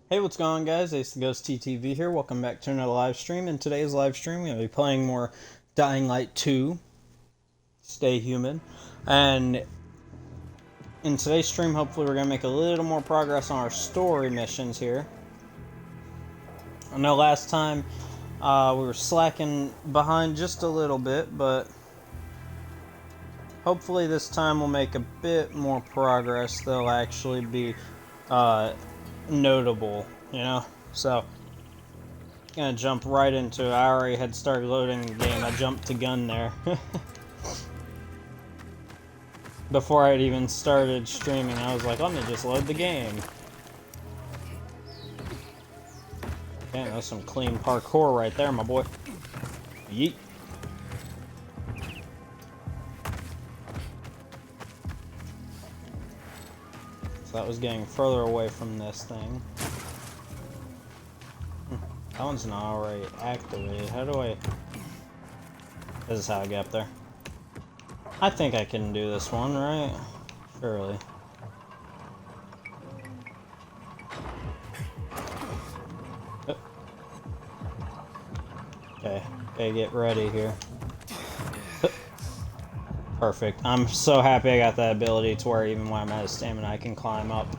Hey, what's going on, guys? Ace the Ghost TTV here. Welcome back to another live stream. In today's live stream, we're going to be playing more Dying Light 2, Stay Human. And in today's stream, hopefully we're going to make a little more progress on our story missions here. I know last time we were slacking behind just a little bit, but hopefully this time we'll make a bit more progress. They'll actually be notable, you know? So gonna jump right into it. I already had started loading the game. I jumped to gun there. Before I'd even started streaming, I was like, let me just load the game. Okay, that's some clean parkour right there, my boy. Yeet. So that was getting further away from this thing. That one's not already activated. How do I... This is how I get up there. I think I can do this one, right? Surely. Okay, okay, get ready here. Perfect. I'm so happy I got that ability to where even when I'm out of stamina, I can climb up.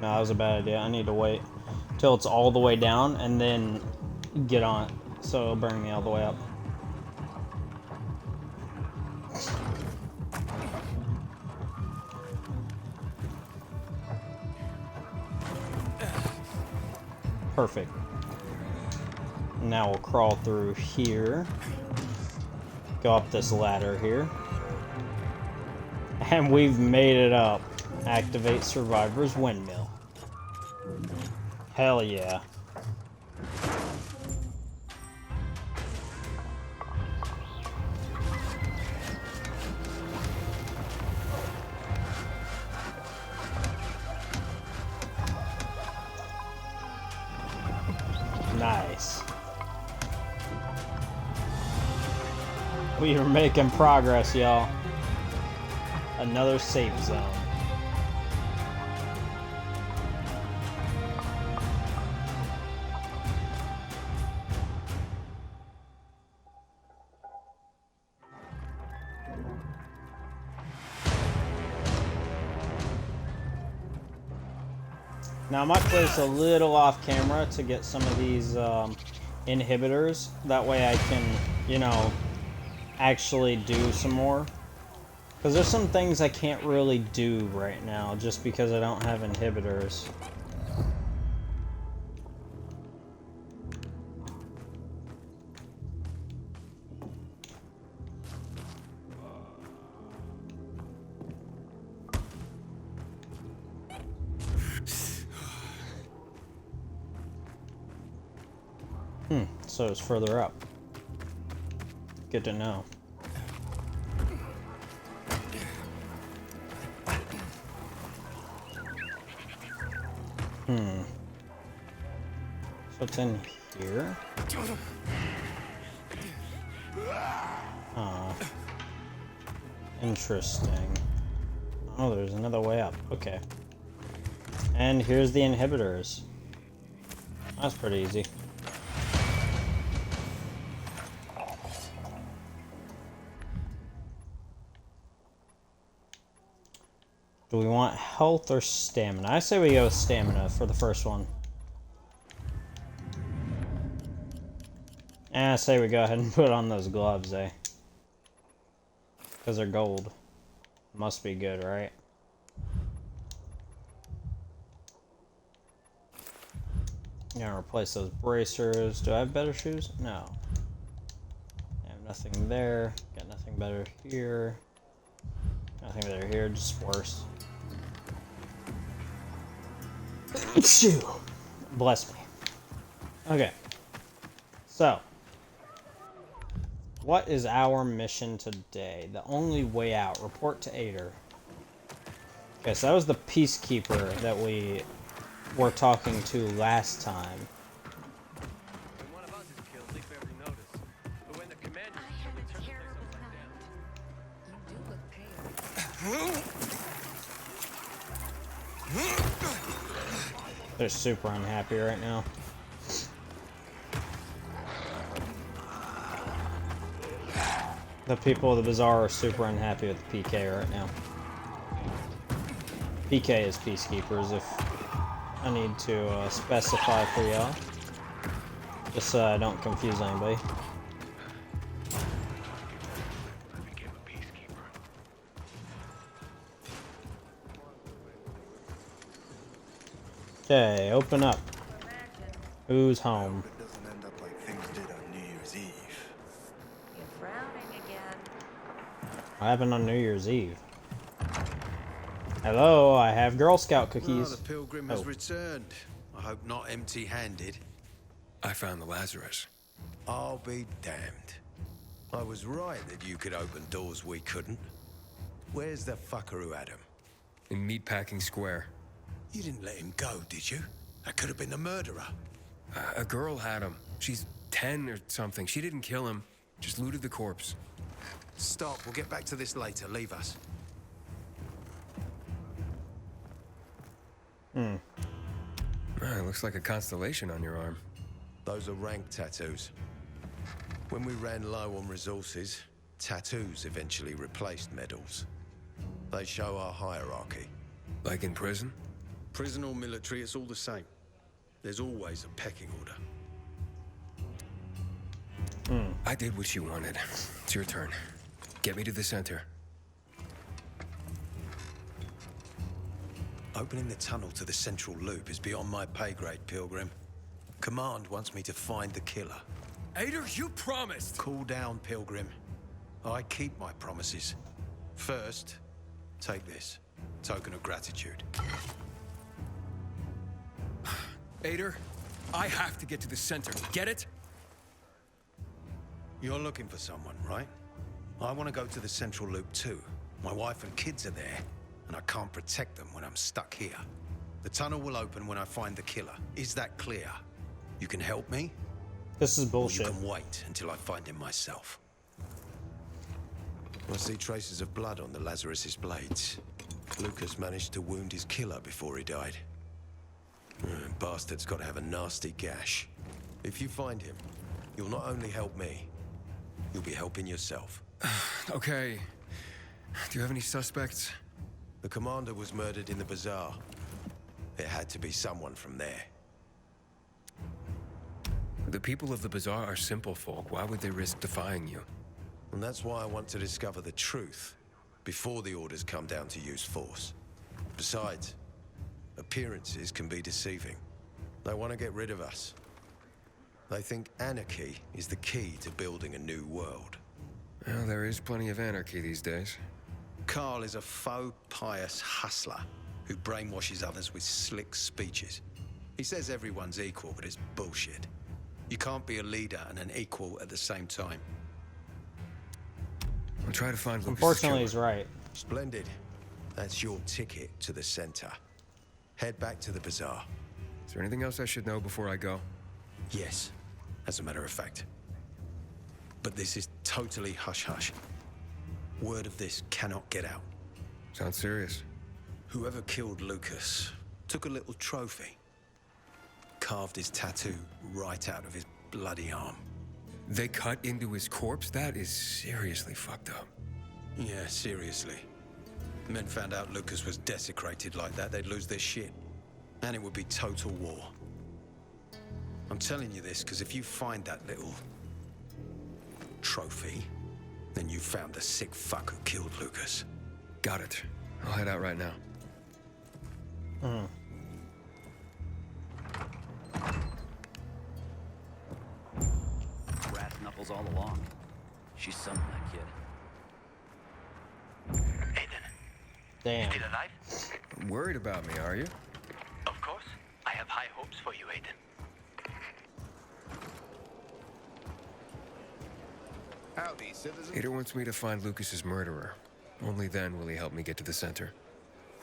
No, that was a bad idea. I need to wait till it's all the way down and then get on it, so it'll bring me all the way up. Perfect. Now we'll crawl through here, go up this ladder here, and we've made it up. Activate Survivor's Windmill. Hell yeah. Nice. We are making progress, y'all. Another safe zone. Now I might place a little off camera to get some of these inhibitors. That way I can, you know, actually do some more. Because there's some things I can't really do right now just because I don't have inhibitors. So it's further up. Good to know. So it's in here? Interesting. Oh, there's another way up. Okay. And here's the inhibitors. That's pretty easy. Do we want health or stamina? I say we go with stamina for the first one. And I say we go ahead and put on those gloves, eh? Because they're gold. Must be good, right? Gonna replace those bracers. Do I have better shoes? No. I have nothing there. Got nothing better here. Nothing better here, just worse. Bless me. Okay. So, what is our mission today? The only way out. Report to Ader. Okay, so that was the Peacekeeper that we were talking to last time. They're super unhappy right now. The people of the bazaar are super unhappy with the PK right now. PK is peacekeepers, if I need to specify for y'all. Just so I don't confuse anybody. Okay, open up. Who's home? It doesn't end up like things did on New Year's Eve. You're frowning again. What happened on New Year's Eve? Hello, I have Girl Scout cookies. Oh, the pilgrim has returned. I hope not empty-handed. I found the Lazarus. I'll be damned. I was right that you could open doors we couldn't. Where's the fucker who had him? In Meatpacking Square. You didn't let him go, did you? That could have been the murderer. A girl had him. She's 10 or something. She didn't kill him. Just looted the corpse. Stop. We'll get back to this later. Leave us. It looks like a constellation on your arm. Those are rank tattoos. When we ran low on resources, tattoos eventually replaced medals. They show our hierarchy. Like in prison? Prison or military, it's all the same. There's always a pecking order. I did what you wanted. It's your turn. Get me to the center. Opening the tunnel to the central loop is beyond my pay grade, Pilgrim. Command wants me to find the killer. Ader, you promised! Cool down, Pilgrim. I keep my promises. First, take this. Token of gratitude. Ader, I have to get to the center. Get it? You're looking for someone, right? I want to go to the central loop too. My wife and kids are there, and I can't protect them when I'm stuck here. The tunnel will open when I find the killer. Is that clear? You can help me? This is Or bullshit. you can wait until I find him myself. I see traces of blood on the Lazarus's blades. Lucas managed to wound his killer before he died. Bastard's got to have a nasty gash. If you find him, you'll not only help me, you'll be helping yourself. Okay. Do you have any suspects? The commander was murdered in the bazaar. It had to be someone from there. The people of the bazaar are simple folk. Why would they risk defying you? And that's why I want to discover the truth before the orders come down to use force. Besides, appearances can be deceiving. They want to get rid of us. They think anarchy is the key to building a new world. Well, there is plenty of anarchy these days. Carl is a faux pious hustler who brainwashes others with slick speeches. He says everyone's equal, but it's bullshit. You can't be a leader and an equal at the same time. I'll try to find Lucas's Unfortunately, killer. he's right. Splendid. That's your ticket to the center. Head back to the bazaar. Is there anything else I should know before I go? Yes, as a matter of fact. But this is totally hush-hush. Word of this cannot get out. Sounds serious. Whoever killed Lucas took a little trophy. Carved his tattoo right out of his bloody arm. They cut into his corpse? That is seriously fucked up. Yeah, seriously. Men found out Lucas was desecrated like that, they'd lose their shit. And it would be total war. I'm telling you this because if you find that little trophy, then you found the sick fuck who killed Lucas. Got it. I'll head out right now. Brass knuckles all along. She's something, that kid. Aiden, Damn. still alive? Worried about me, are you? Of course. I have high hopes for you, Aiden. Howdy, citizen. Ader wants me to find Lucas's murderer. Only then will he help me get to the center.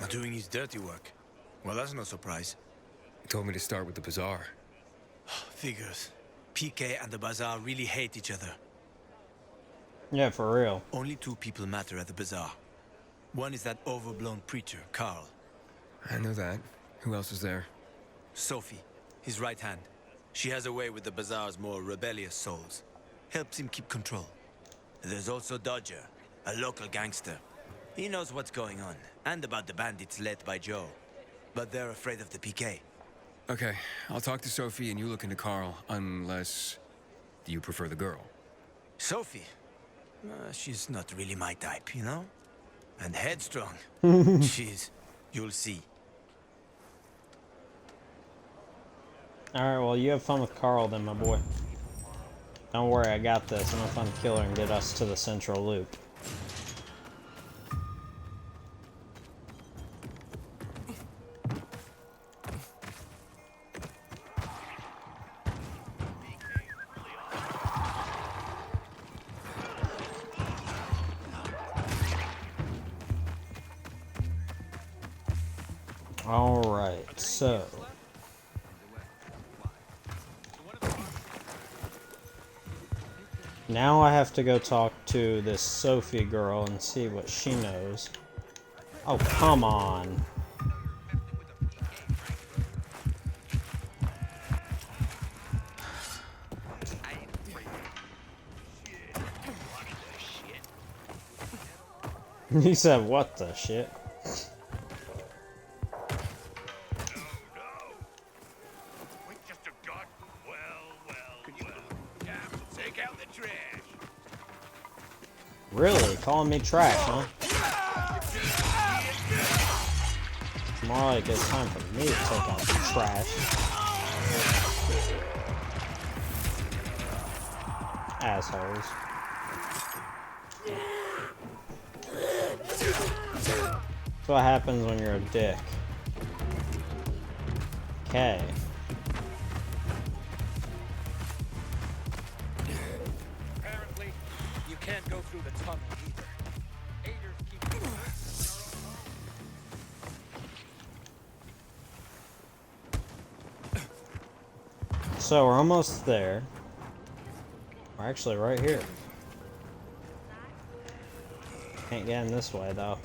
Doing his dirty work. Well, that's no surprise. He told me to start with the bazaar. Figures. PK and the bazaar really hate each other. Yeah, for real. Only two people matter at the bazaar. One is that overblown preacher, Carl. I know that. Who else is there? Sophie, his right hand. She has a way with the Bazaar's more rebellious souls. Helps him keep control. There's also Dodger, a local gangster. He knows what's going on, and about the bandits led by Joe. But they're afraid of the PK. Okay, I'll talk to Sophie and you look into Carl, unless you prefer the girl. Sophie? She's not really my type, you know? And headstrong. You'll see. Alright, well, you have fun with Carl then, my boy. Don't worry, I got this. I'm gonna find the killer and get us to the central loop. Alright, so... now I have to go talk to this Sophie girl and see what she knows. Oh, come on. He said, what the shit? Really? Calling me trash, huh? It's more like it's time for me to take out the trash. Assholes. That's what happens when you're a dick. Okay. Apparently, you can't go through the tunnel either. Aiders keep... So we're almost there. We're actually right here. Can't get in this way though.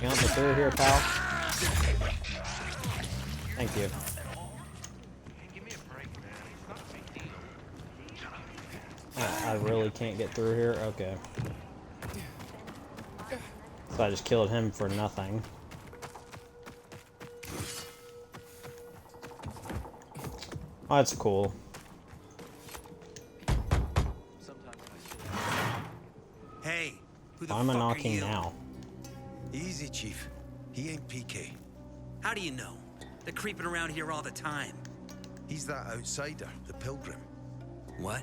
You want me through here, pal? Thank you. I really can't get through here? Okay. So I just killed him for nothing. Oh, that's cool. Hey, who the Why am I fuck are knocking you? now? Easy, Chief. He ain't PK. How do you know? They're creeping around here all the time. He's that outsider, the Pilgrim. What?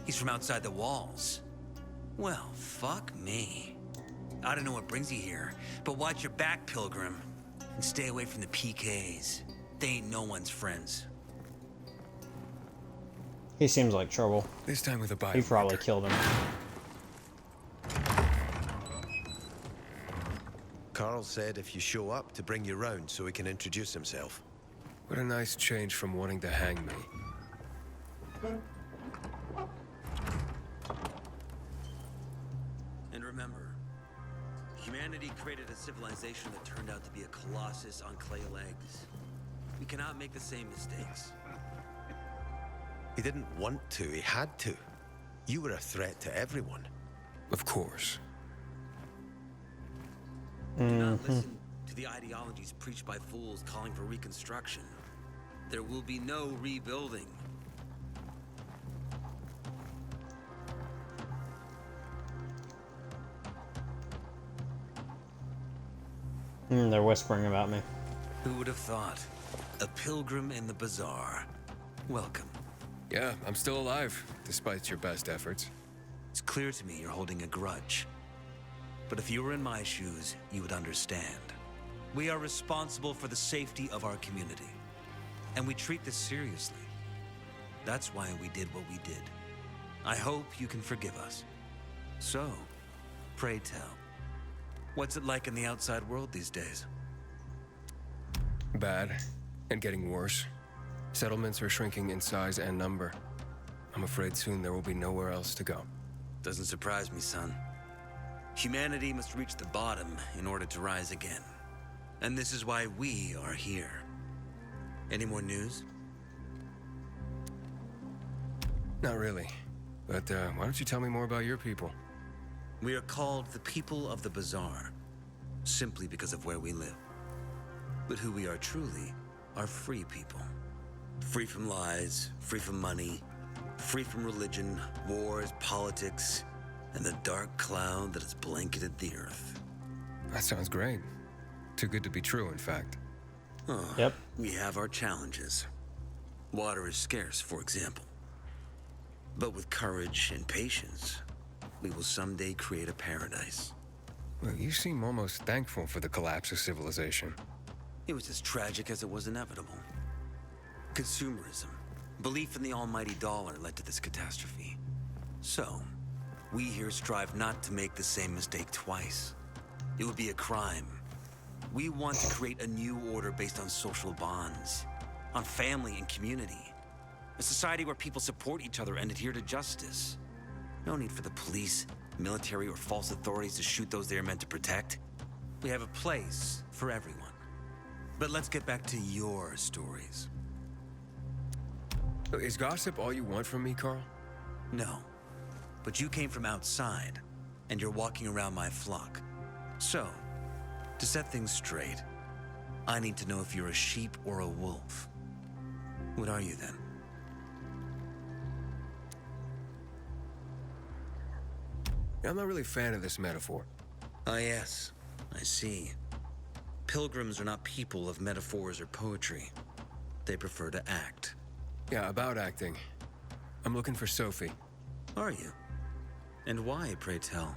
He's from outside the walls. Well, fuck me. I don't know what brings you here, but watch your back, Pilgrim. And stay away from the PKs. They ain't no one's friends. He seems like trouble. This time with a body. He probably killed him. Carl said if you show up to bring you round so he can introduce himself. What a nice change from wanting to hang me. And remember, humanity created a civilization that turned out to be a colossus on clay legs. We cannot make the same mistakes. He didn't want to, he had to. You were a threat to everyone. Of course. Do not listen to the ideologies preached by fools calling for reconstruction. There will be no rebuilding. They're whispering about me. Who would have thought? A pilgrim in the bazaar. Welcome. Yeah, I'm still alive, despite your best efforts. It's clear to me you're holding a grudge. But if you were in my shoes, you would understand. We are responsible for the safety of our community. And we treat this seriously. That's why we did what we did. I hope you can forgive us. So, pray tell. What's it like in the outside world these days? Bad, and getting worse. Settlements are shrinking in size and number. I'm afraid soon there will be nowhere else to go. Doesn't surprise me, son. Humanity must reach the bottom in order to rise again. And this is why we are here. Any more news? Not really. But why don't you tell me more about your people? We are called the People of the Bazaar, simply because of where we live. But who we are truly are free people. Free from lies, free from money, free from religion, wars, politics, and the dark cloud that has blanketed the earth. That sounds great. Too good to be true, in fact. Oh, Yep. We have our challenges. Water is scarce, for example. But with courage and patience, we will someday create a paradise. Well, you seem almost thankful for the collapse of civilization. It was as tragic as it was inevitable. Consumerism, belief in the almighty dollar led to this catastrophe. So, we here strive not to make the same mistake twice. It would be a crime. We want to create a new order based on social bonds, on family and community. A society where people support each other and adhere to justice. No need for the police, military, or false authorities to shoot those they are meant to protect. We have a place for everyone. But let's get back to your stories. Is gossip all you want from me, Carl? No. But you came from outside, and you're walking around my flock. So, to set things straight, I need to know if you're a sheep or a wolf. What are you then? I'm not really a fan of this metaphor. Ah, yes. I see. Pilgrims are not people of metaphors or poetry. They prefer to act. Yeah, about acting. I'm looking for Sophie. Are you? And why, pray tell?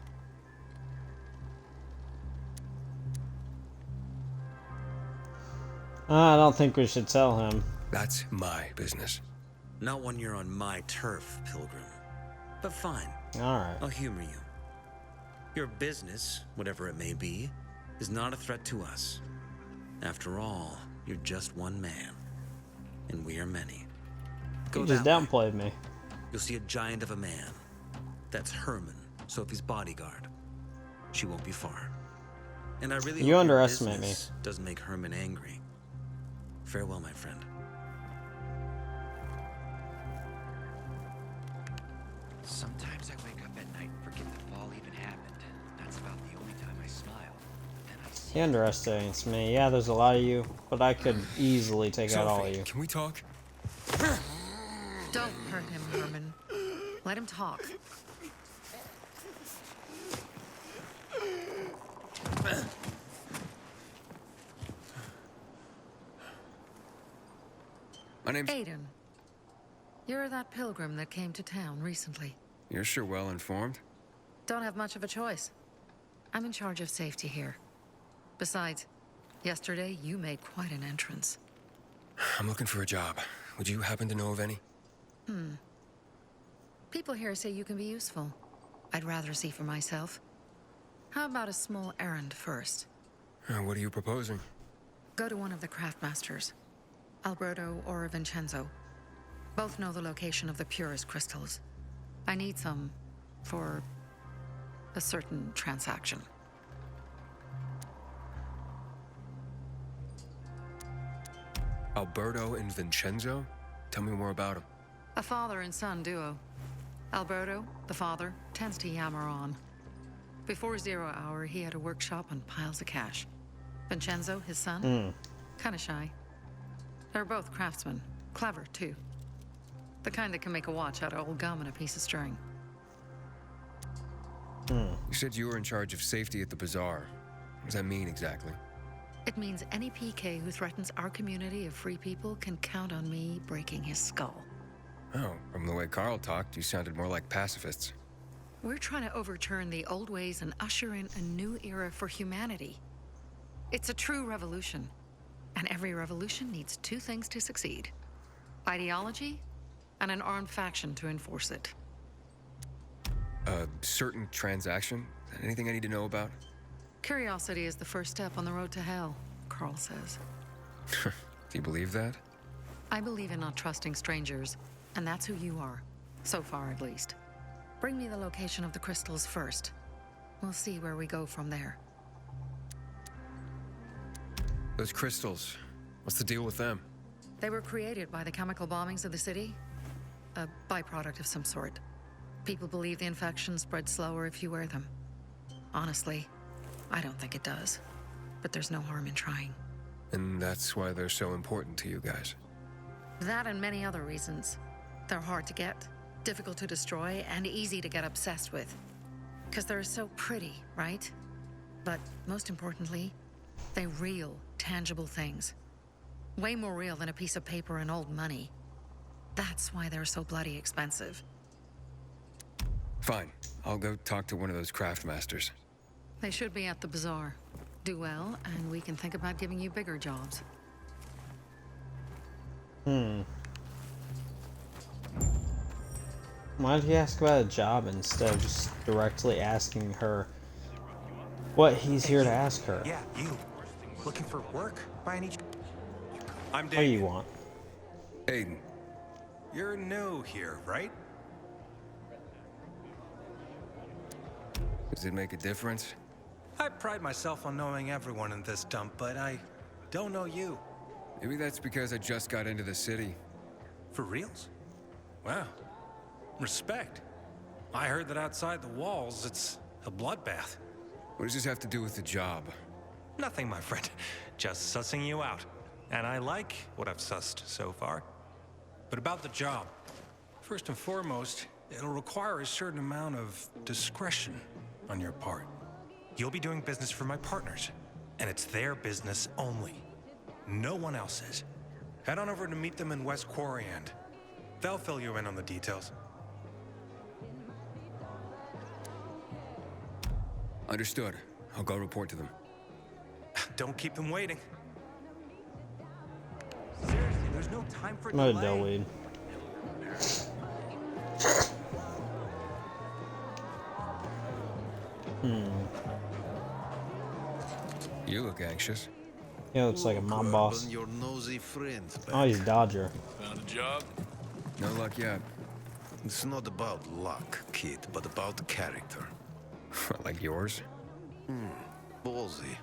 I don't think we should tell him. That's my business. Not when you're on my turf, Pilgrim. But fine, Alright. I'll humor you. Your business, whatever it may be, is not a threat to us. After all, you're just one man. And we are many. Go You just that way. downplayed me. You'll see a giant of a man. That's Herman, Sophie's bodyguard. She won't be far. And I really You hope your underestimate me. business doesn't make Herman angry. Farewell, my friend. Sometimes I wake up at night and forget the fall even happened. That's about the only time I smile. Then I see He underestimates me. Yeah, there's a lot of you, but I could easily take out all of Sophie, you. can we talk? Don't hurt him, Herman. Let him talk. My name's... Aiden. You're that pilgrim that came to town recently. You're sure well informed. Don't have much of a choice. I'm in charge of safety here. Besides, yesterday you made quite an entrance. I'm looking for a job. Would you happen to know of any? People here say you can be useful. I'd rather see for myself. How about a small errand first? What are you proposing? Go to one of the craftmasters, Alberto or Vincenzo. Both know the location of the purest crystals. I need some for a certain transaction. Alberto and Vincenzo? Tell me more about them. A father and son duo. Alberto, the father, tends to yammer on. Before 0 hour, he had a workshop and piles of cash. Vincenzo, his son, kinda shy. They're both craftsmen, clever too. The kind that can make a watch out of old gum and a piece of string. You said you were in charge of safety at the bazaar. What does that mean exactly? It means any PK who threatens our community of free people can count on me breaking his skull. Oh, from the way Carl talked, you sounded more like pacifists. We're trying to overturn the old ways and usher in a new era for humanity. It's a true revolution. And every revolution needs two things to succeed: ideology and an armed faction to enforce it. A certain transaction? Anything I need to know about? Curiosity is the first step on the road to hell, Carl says. Do you believe that? I believe in not trusting strangers, and that's who you are. So far, at least. Bring me the location of the crystals first. We'll see where we go from there. Those crystals, what's the deal with them? They were created by the chemical bombings of the city. A byproduct of some sort. People believe the infection spreads slower if you wear them. Honestly, I don't think it does. But there's no harm in trying. And that's why they're so important to you guys. That and many other reasons. They're hard to get, difficult to destroy, and easy to get obsessed with. Because they're so pretty, right? But most importantly, they're real, tangible things. Way more real than a piece of paper and old money. That's why they're so bloody expensive. Fine, I'll go talk to one of those craft masters. They should be at the bazaar. Do well, and we can think about giving you bigger jobs. Why did he ask about a job instead of just directly asking her what he's here to ask her? Yeah, you. Looking for work by any... I'm What do you Damien. want? Aiden, You're new here, right? does it make a difference? I pride myself on knowing everyone in this dump, but I don't know you. Maybe that's because I just got into the city. For reals? Wow. Respect. I heard that outside the walls, it's a bloodbath. What does this have to do with the job? Nothing, my friend. Just sussing you out. And I like what I've sussed so far. But about the job. First and foremost, it'll require a certain amount of discretion on your part. You'll be doing business for my partners, and it's their business only. No one else's. Head on over to meet them in West Quarry End. They'll fill you in on the details. Understood. I'll go report to them. Don't keep them waiting. Seriously, there's no time for Another delay. Delweed. You look anxious. He looks like a mob boss. Your nosy friend back. Oh, he's Dodger. Found a job? No luck yet. It's not about luck, kid, but about character. Like yours? Ballsy.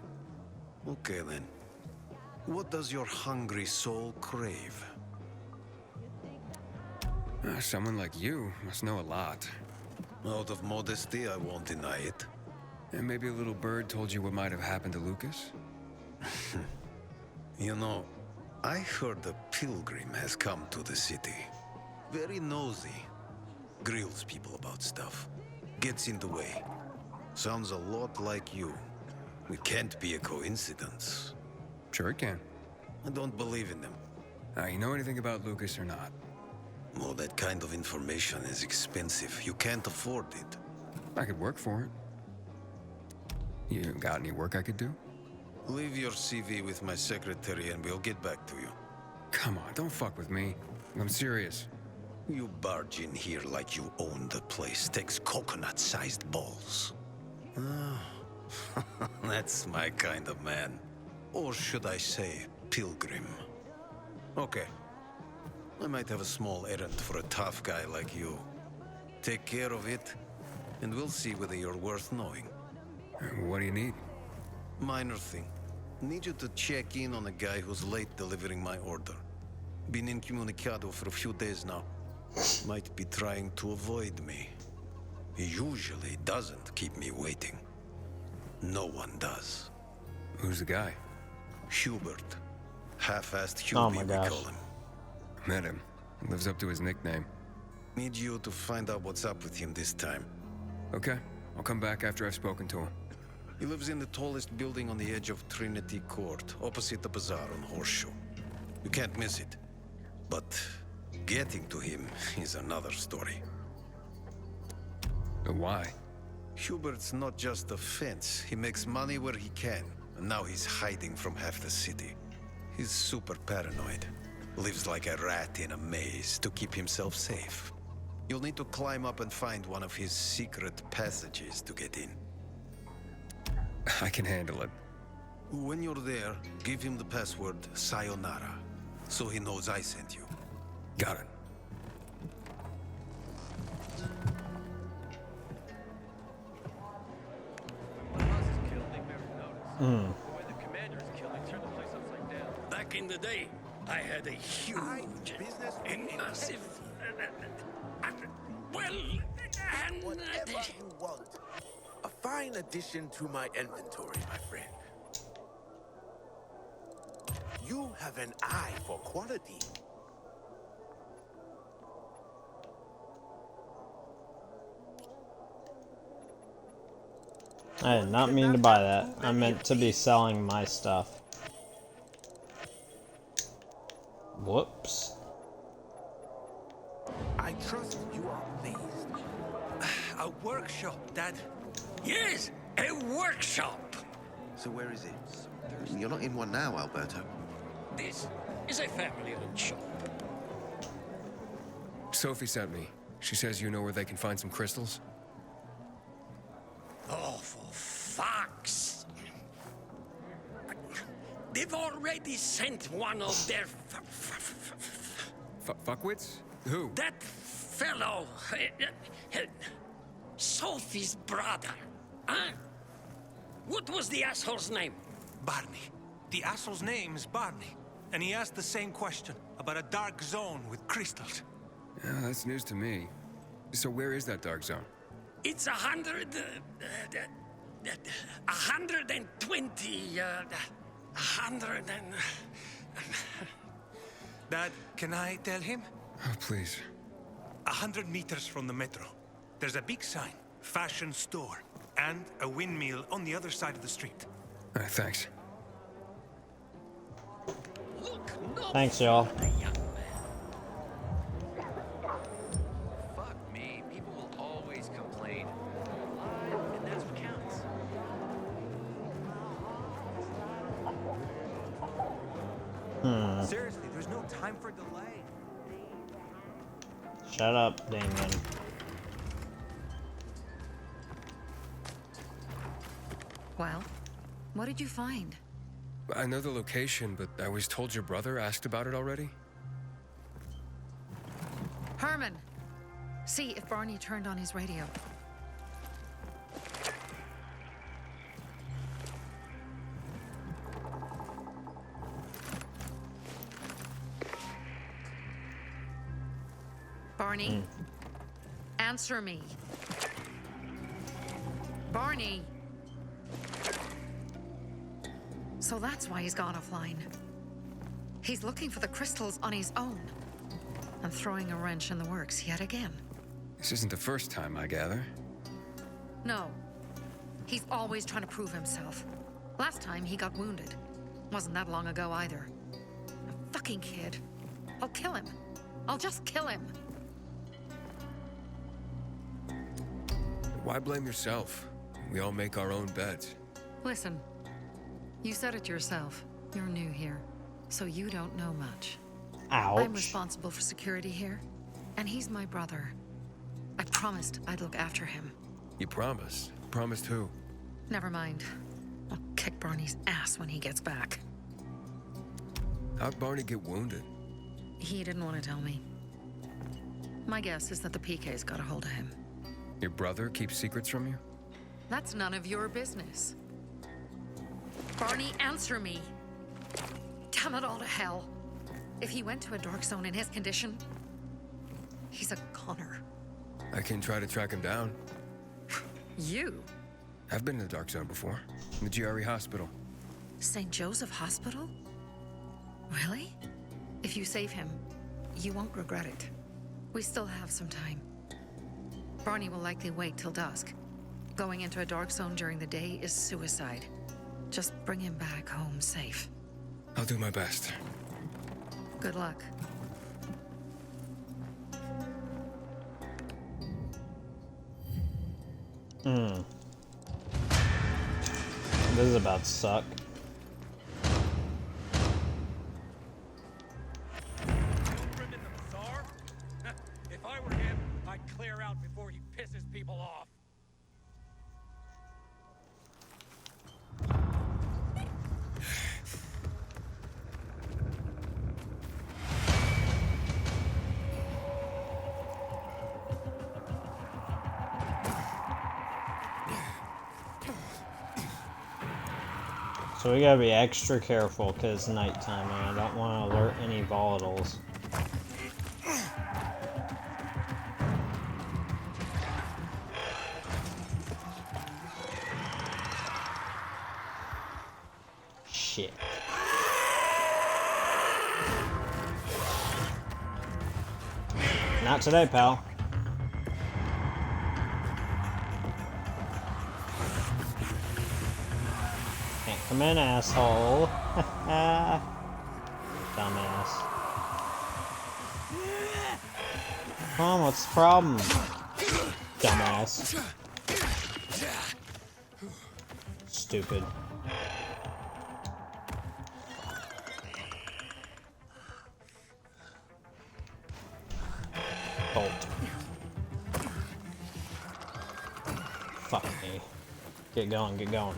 Okay then. What does your hungry soul crave? Someone like you must know a lot. Out of modesty, I won't deny it. And maybe a little bird told you what might have happened to Lucas? You know, I heard a pilgrim has come to the city. Very nosy. Grills people about stuff. Gets in the way. Sounds a lot like you. It can't be a coincidence. Sure it can. I don't believe in them. You know anything about Lucas or not? Well, that kind of information is expensive. You can't afford it. I could work for it. You got any work I could do? Leave your CV with my secretary and we'll get back to you. Come on, don't fuck with me. I'm serious. You barge in here like you own the place. Takes coconut-sized balls. That's my kind of man. Or should I say, pilgrim. Okay. I might have a small errand for a tough guy like you. Take care of it, and we'll see whether you're worth knowing. What do you need? Minor thing. Need you to check in on a guy who's late delivering my order. Been incommunicado for a few days now. Might be trying to avoid me. He usually doesn't keep me waiting. No one does. Who's the guy? Hubert. Half-assed Oh Hubie, my we gosh. call him. Met him. Lives up to his nickname. Need you to find out what's up with him this time. Okay, I'll come back after I've spoken to him. He lives in the tallest building on the edge of Trinity Court, opposite the bazaar on Horseshoe. You can't miss it. But getting to him is another story. Why? Hubert's not just a fence. He makes money where he can, and now he's hiding from half the city. He's super paranoid. Lives like a rat in a maze to keep himself safe. You'll need to climb up and find one of his secret passages to get in. I can handle it. When you're there, give him the password Sayonara, so he knows I sent you. Got it. Back in the day, I had a huge and massive, Whatever you want. A fine addition to my inventory, my friend. You have an eye for quality. I did not mean to buy that. I meant to be selling my stuff. Whoops. I trust you are pleased. A workshop, Dad. yes, a workshop. So where is it? You're not in one now, Alberto. This is a family-owned shop. Sophie sent me. She says you know where they can find some crystals. Oh, for fuck's... They've already sent one of their... Fuckwits? Who? That fellow... Sophie's brother. Huh? What was the asshole's name? Barney. The asshole's name is Barney. And he asked the same question about a dark zone with crystals. Yeah, that's news to me. So where is that dark zone? It's 120... 100 and... Dad, can I tell him? Oh, please. 100 meters from the metro. There's a big sign, fashion store, and a windmill on the other side of the street. All right, thanks. Look, no Thanks, y'all. further, young man. Fuck me. People will always complain. And that's what counts. Seriously, there's no time for delay. Shut up, Damien. Well, what did you find? I know the location, but I was told your brother asked about it already. Herman! See if Barney turned on his radio. Barney, answer me. Barney! So that's why he's gone offline. He's looking for the crystals on his own and throwing a wrench in the works yet again. This isn't the first time, I gather. No. He's always trying to prove himself. Last time he got wounded. Wasn't that long ago either. A fucking kid. I'll kill him. I'll just kill him. Why blame yourself? We all make our own beds. Listen, you said it yourself. You're new here, so you don't know much. I'm Ouch. responsible for security here, and he's my brother. I promised I'd look after him. You promised? Promised who? Never mind. I'll kick Barney's ass when he gets back. How'd Barney get wounded? He didn't want to tell me. My guess is that the PK's got a hold of him. Your brother keeps secrets from you? That's none of your business. Barney, answer me. Damn it all to hell. If he went to a dark zone in his condition, he's a goner. I can try to track him down. You? I've been in the dark zone before. In the GRE hospital. St. Joseph Hospital? Really? If you save him, you won't regret it. We still have some time. Barney will likely wait till dusk. Going into a dark zone during the day is suicide. Just bring him back home safe. I'll do my best. Good luck. This is about to suck. Children in the bazaar? If I were him, I'd clear out before he pisses people off. So we gotta be extra careful because it's nighttime and I don't want to alert any volatiles. Shit. Not today, pal. Can't come in, asshole. Dumbass. Come on, what's the problem? Dumbass. Stupid. Bolt. Fuck me. Get going, get going.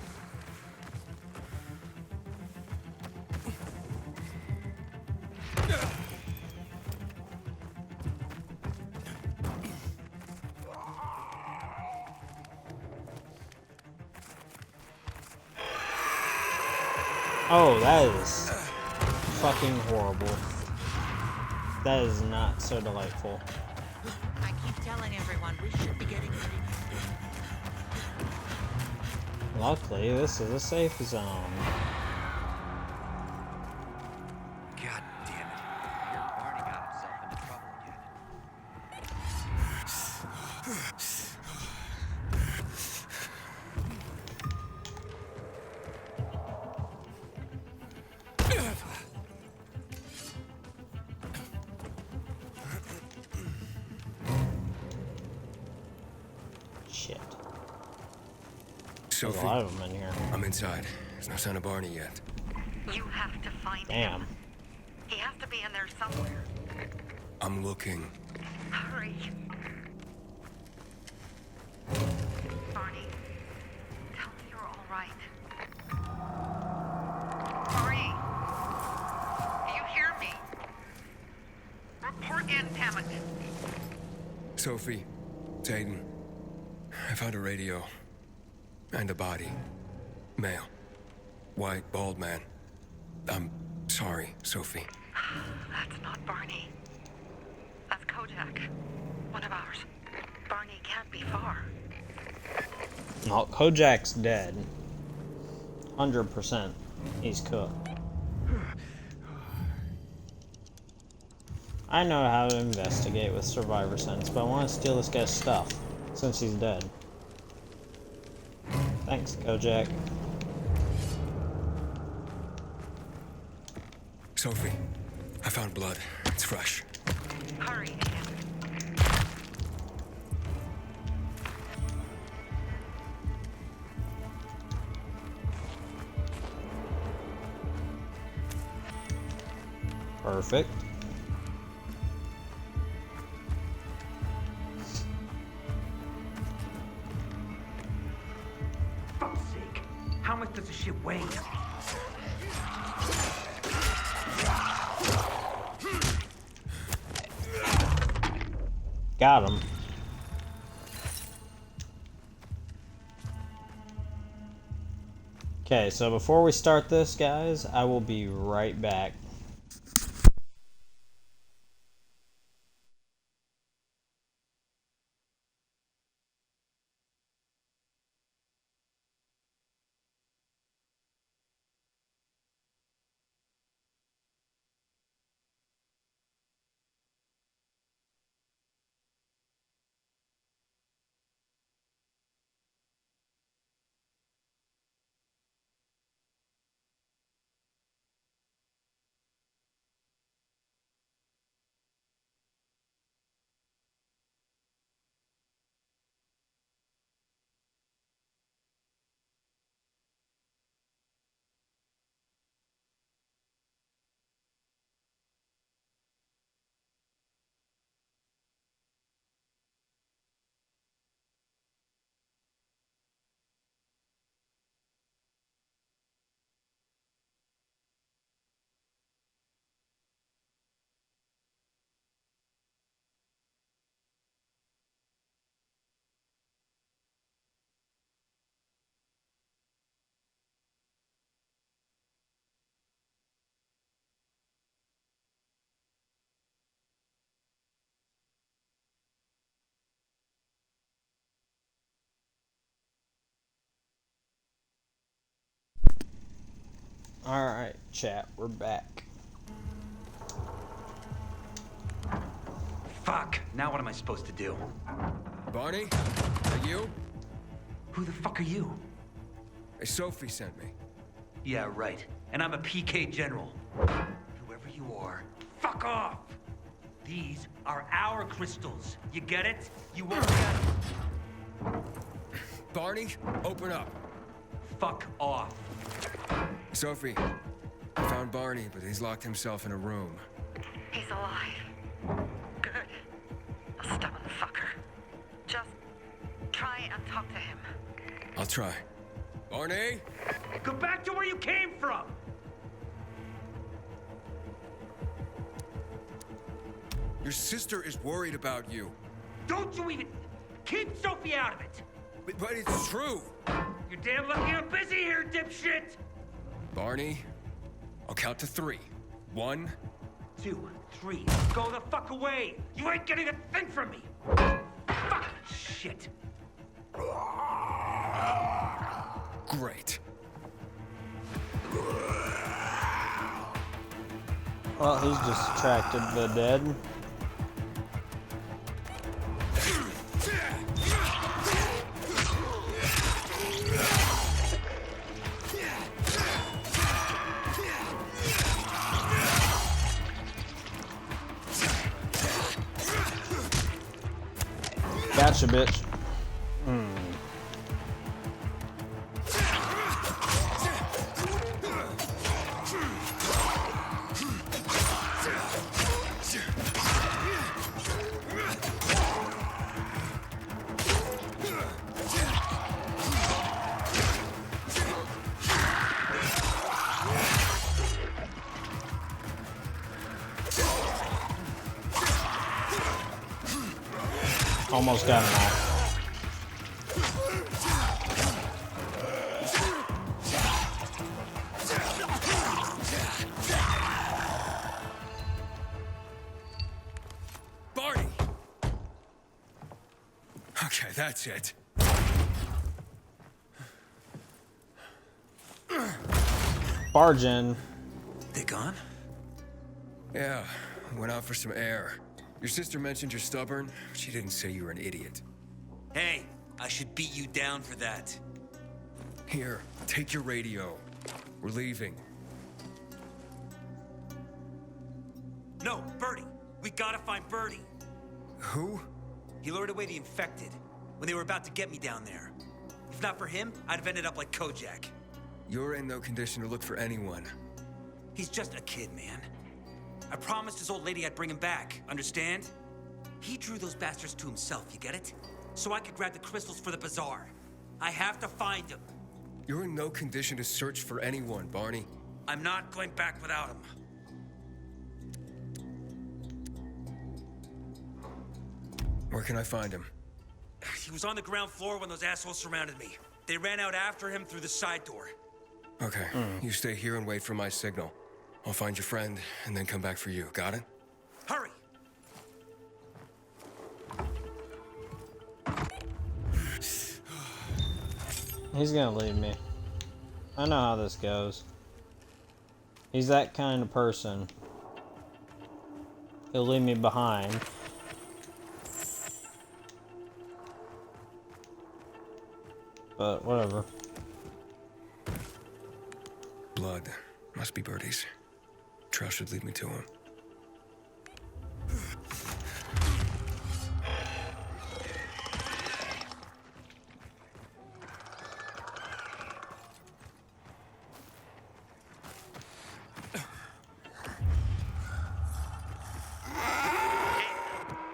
Oh, that is fucking horrible. That is not so delightful. I keep telling everyone we should be getting ready. Luckily, this is a safe zone. God damn it. I hear Barney got himself into trouble again. Shit. Sophie, There's a lot of them in here. I'm inside. There's no sign of Barney yet. You have to find Damn. him. He has to be in there somewhere. I'm looking. Hurry. Barney, tell me you're all right. Marie, do you hear me? Report in, damn it. Sophie, it's Aiden. I found a radio. And a body. Male. White, bald man. I'm sorry, Sophie. That's not Barney. That's Kojak. One of ours. Barney can't be far. No, Kojak's dead. 100%. He's cooked. I know how to investigate with Survivor Sense, but I want to steal this guy's stuff, since he's dead. Thanks, Kojak. Sophie, I found blood. It's fresh. Hurry, Aiden. Perfect. Fuck's sake. How much does this shit weigh? Got him. Okay, so before we start this, guys, I will be right back. Alright, chat, we're back. Fuck! Now what am I supposed to do? Barney? Are you? Who the fuck are you? Hey, Sophie sent me. Yeah, right. And I'm a PK general. Whoever you are, fuck off! These are our crystals. You get it? You won't get them. Barney, open up. Fuck off. Sophie, I found Barney, but he's locked himself in a room. He's alive. Good. A stubborn fucker. Just try and talk to him. I'll try. Barney? Go back to where you came from! Your sister is worried about you. Don't you even... Keep Sophie out of it! But it's true. You're damn lucky I'm busy here, dipshit! Barney, I'll count to 3. 1, 2, 3. Go the fuck away! You ain't getting a thing from me! Fuck shit! great. Well, he's distracted the dead. Gotcha, bitch. Almost got him all. Barney! Okay, that's it. Barge in. They gone? Yeah, went out for some air. Your sister mentioned you're stubborn. She didn't say you were an idiot. Hey, I should beat you down for that. Here, take your radio. We're leaving. No, Birdie. We gotta find Birdie. Who? He lured away the infected when they were about to get me down there. If not for him, I'd have ended up like Kojak. You're in no condition to look for anyone. He's just a kid, man. I promised his old lady I'd bring him back, understand? He drew those bastards to himself, you get it? So I could grab the crystals for the bazaar. I have to find him. You're in no condition to search for anyone, Barney. I'm not going back without him. Where can I find him? He was on the ground floor when those assholes surrounded me. They ran out after him through the side door. Okay, you stay here and wait for my signal. I'll find your friend and then come back for you. Got it? Hurry! He's gonna leave me. I know how this goes. He's that kind of person. He'll leave me behind. But whatever. Blood. Must be Birdie's. Trust should lead me to him.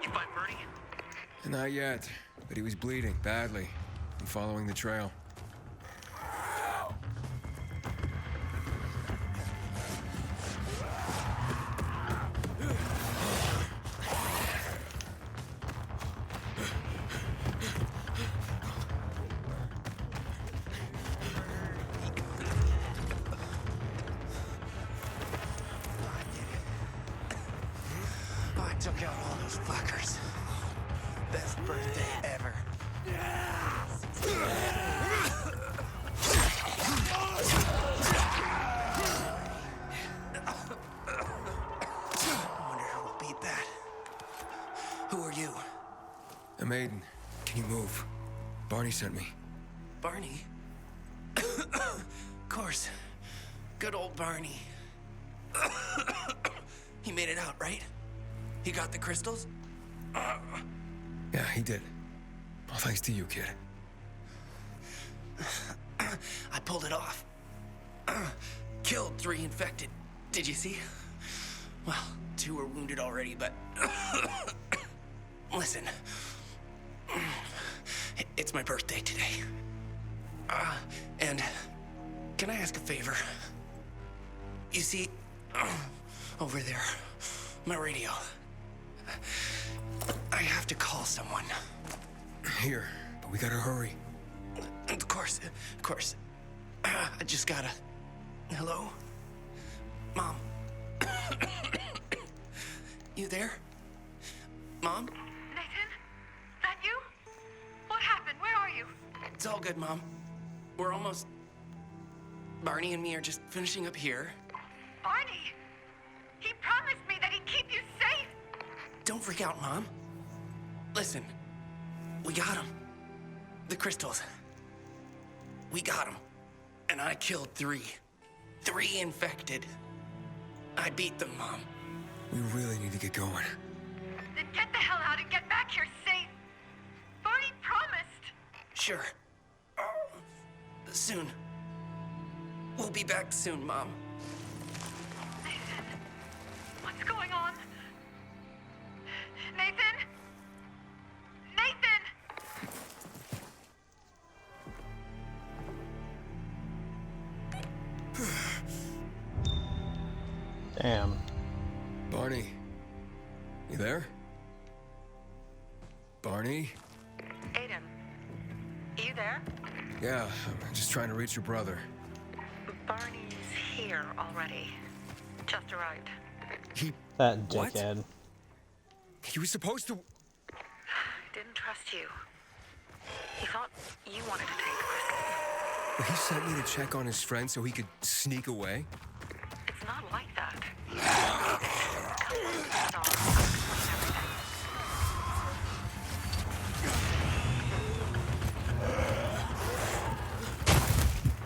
You find Birdie? Not yet, but he was bleeding badly. I'm following the trail. I took out all those fuckers. Best birthday ever. Aiden, can you move? Barney sent me. Barney? Of course. Good old Barney. He made it out, right? He got the crystals? Yeah, he did. All thanks to you, kid. I pulled it off. Killed 3 infected. Did you see? Well, 2 were wounded already, but... Listen. It's my birthday today. And can I ask a favor? You see, over there, my radio. I have to call someone. Here, but we gotta hurry. Of course, of course. I just gotta... Hello? Mom? You there? Mom? Nathan? That you? What happened? Where are you? It's all good, Mom. We're almost... Barney and me are just finishing up here. Barney? He promised me that he'd keep you safe. Don't freak out, Mom. Listen, we got him. The crystals. We got him. And I killed 3. 3 infected. I beat them, Mom. We really need to get going. Then get the hell out and get back here safe. Barney promised. Sure. Soon. We'll be back soon, Mom. Nathan, what's going on? Nathan? Nathan! Damn. Barney, you there? Barney? Aiden, you there? Yeah, I'm just trying to reach your brother. Barney's here already. Just arrived. That What? dickhead. He was supposed to... Didn't trust you. He thought you wanted to take the risk. He sent me to check on his friend so he could sneak away? It's not like that. Come on, I'll explain everything.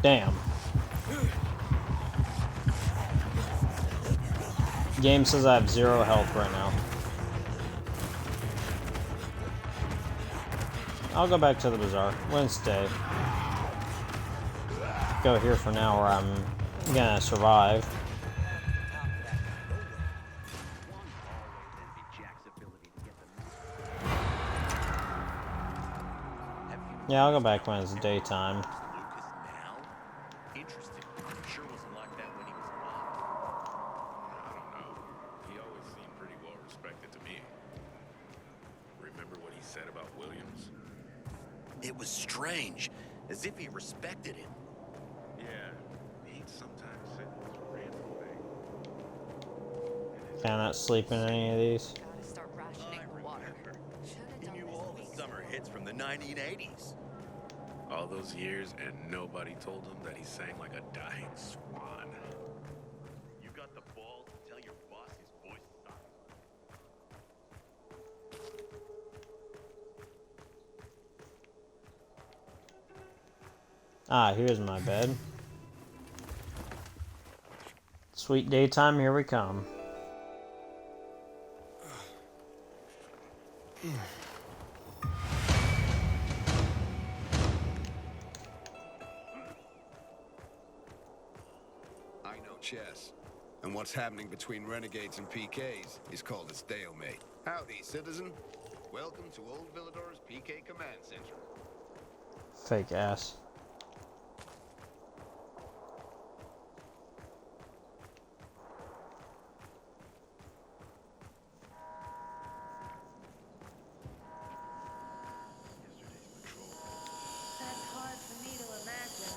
Damn. Game says I have 0 health right now. I'll go back to the bazaar. Wednesday. Go here for now where I'm gonna survive. Yeah, I'll go back when it's daytime. It was strange, as if he respected him. Yeah, he'd sometimes say those random things. Cannot sleep in any of these. Gotta start rationing the water. He knew all the summer hits from the 1980s. All those years, and nobody told him that he sang like a dying swan. You got the balls to tell your boss his voice sucks. Ah, here's my bed. Sweet daytime, here we come. I know chess. And what's happening between renegades and PKs is called a stalemate. Howdy, citizen. Welcome to Old Villador's PK Command Center. Fake ass. That's hard for me to imagine.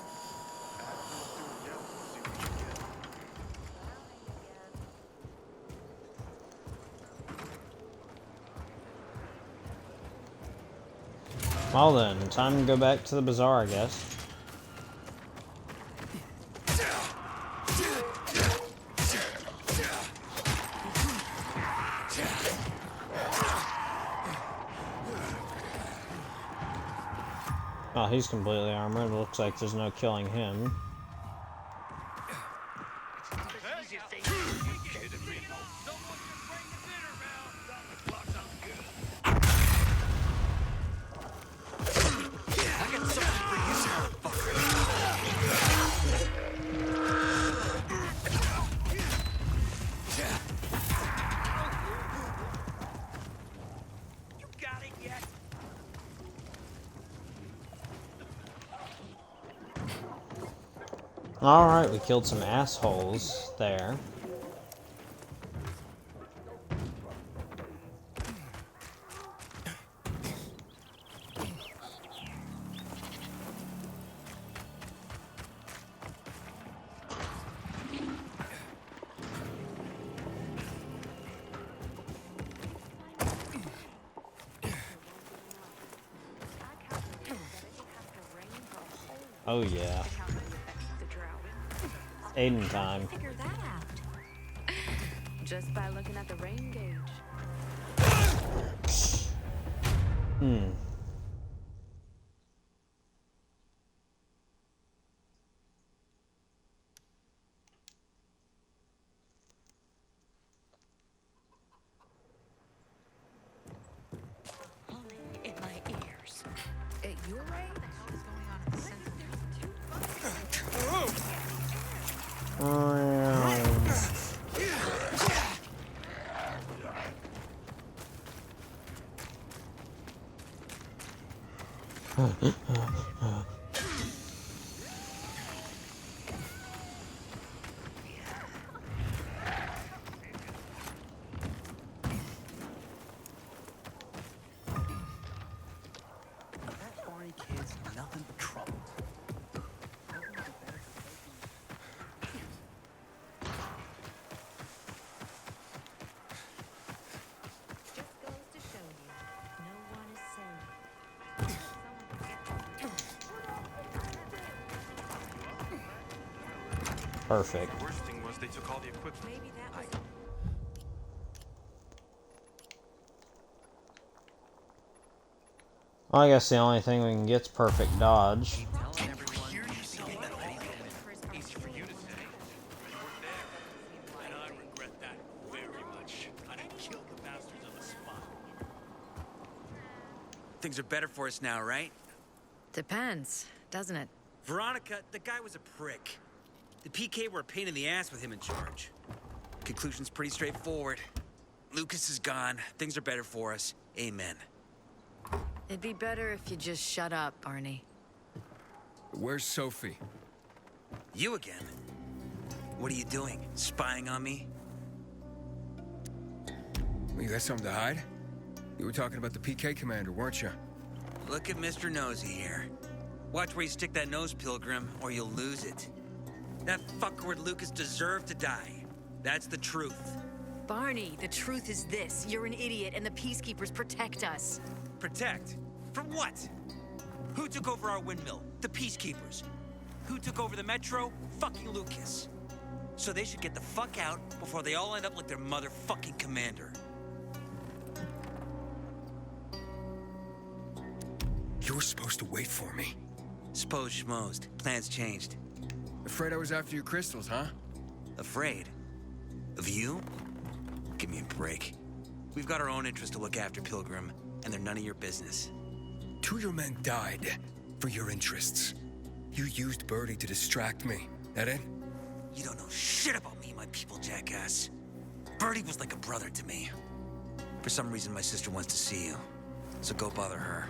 Well then, time to go back to the bazaar, I guess. Oh, he's completely armored. Looks like there's no killing him. Alright, we killed some assholes there. Oh yeah. Aiden time. Figure that out. Just by looking at the rain gauge. In my ears. You're right. What the hell is going on in the center? That Barney kid's nothing but trouble. Just goes to show you, no one is safe. Perfect. The worst thing was they took all the equipment. Maybe that was Well, I guess the only thing we can get's perfect dodge. Easy for you to say. You weren't there. And I regret that very much. I'd have killed the bastards on the spot. Things are better for us now, right? Depends, doesn't it? Veronica, the guy was a prick. The PK were a pain in the ass with him in charge. Conclusion's pretty straightforward. Lucas is gone. Things are better for us. Amen. It'd be better if you just shut up, Barney. Where's Sophie? You again? What are you doing? Spying on me? Well, you got something to hide? You were talking about the PK commander, weren't you? Look at Mr. Nosy here. Watch where you stick that nose, Pilgrim, or you'll lose it. That fuckward Lucas deserved to die. That's the truth. Barney, the truth is this. You're an idiot and the Peacekeepers protect us. Protect? From what? Who took over our windmill? The Peacekeepers. Who took over the Metro? Fucking Lucas. So they should get the fuck out before they all end up like their motherfucking commander. You were supposed to wait for me. Suppose schmozed. Plans changed. Afraid I was after your crystals, huh? Afraid? Of you? Give me a break. We've got our own interests to look after, Pilgrim, and they're none of your business. 2 of your men died for your interests. You used Birdie to distract me. That it? You don't know shit about me, my people, jackass. Birdie was like a brother to me. For some reason, my sister wants to see you, so go bother her.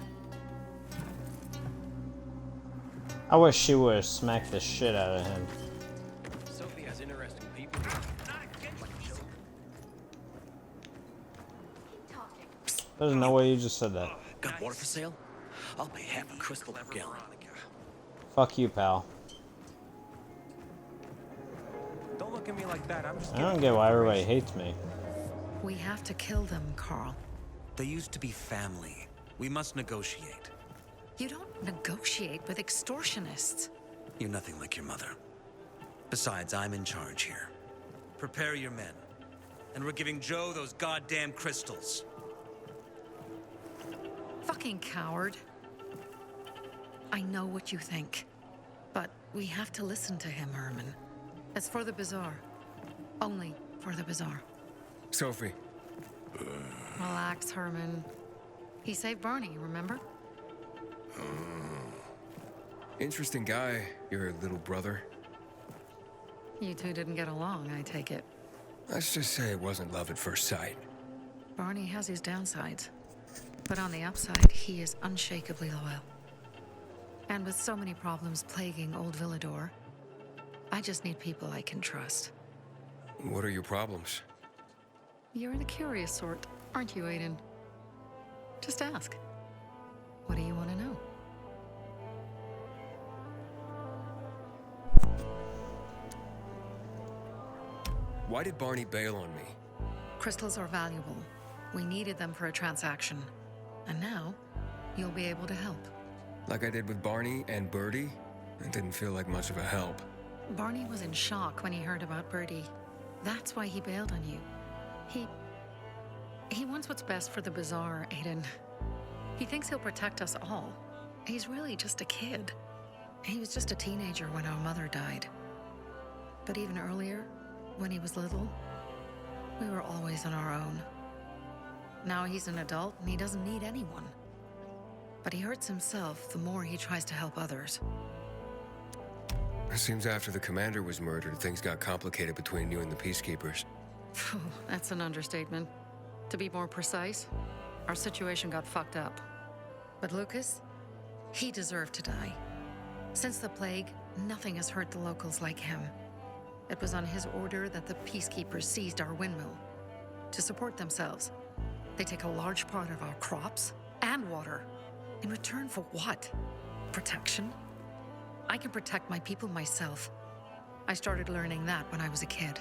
I wish she would have smacked the shit out of him. Sophie has interesting people. There's no way you just said that. Got water for sale? I'll pay half a crystal per gallon. Fuck you, pal. Don't look at me like that. I'm just I don't get why everybody hates me. We have to kill them, Carl. They used to be family. We must negotiate. You don't negotiate with extortionists. You're nothing like your mother. Besides, I'm in charge here. Prepare your men. And we're giving Joe those goddamn crystals. Fucking coward. I know what you think. But we have to listen to him, Herman. It's for the Bazaar. Only for the Bazaar. Sophie. Relax, Herman. He saved Barney, remember? Interesting guy, your little brother. You two didn't get along, I take it. Let's just say it wasn't love at first sight. Barney has his downsides. But on the upside, he is unshakably loyal. And with so many problems plaguing Old Villador, I just need people I can trust. What are your problems? You're the curious sort, aren't you, Aiden? Just ask. What do you want to know? Why did Barney bail on me? Crystals are valuable. We needed them for a transaction. And now, you'll be able to help. Like I did with Barney and Birdie? It didn't feel like much of a help. Barney was in shock when he heard about Birdie. That's why he bailed on you. He wants what's best for the Bazaar, Aiden. He thinks he'll protect us all. He's really just a kid. He was just a teenager when our mother died. But even earlier, when he was little, we were always on our own. Now he's an adult and he doesn't need anyone. But he hurts himself the more he tries to help others. It seems after the commander was murdered, things got complicated between you and the Peacekeepers. That's an understatement. To be more precise, our situation got fucked up. But Lucas, he deserved to die. Since the plague, nothing has hurt the locals like him. It was on his order that the Peacekeepers seized our windmill. To support themselves, they take a large part of our crops and water. In return for what? Protection? I can protect my people myself. I started learning that when I was a kid.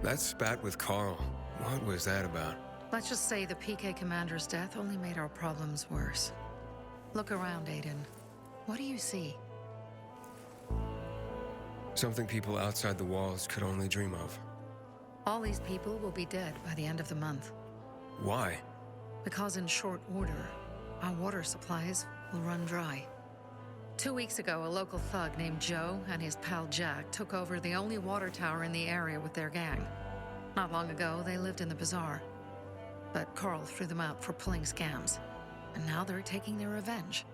That spat with Carl, what was that about? Let's just say the PK commander's death only made our problems worse. Look around, Aiden. What do you see? Something people outside the walls could only dream of. All these people will be dead by the end of the month. Why? Because in short order, our water supplies will run dry. 2 weeks ago, a local thug named Joe and his pal Jack took over the only water tower in the area with their gang. Not long ago, they lived in the Bazaar. But Carl threw them out for pulling scams. And now they're taking their revenge.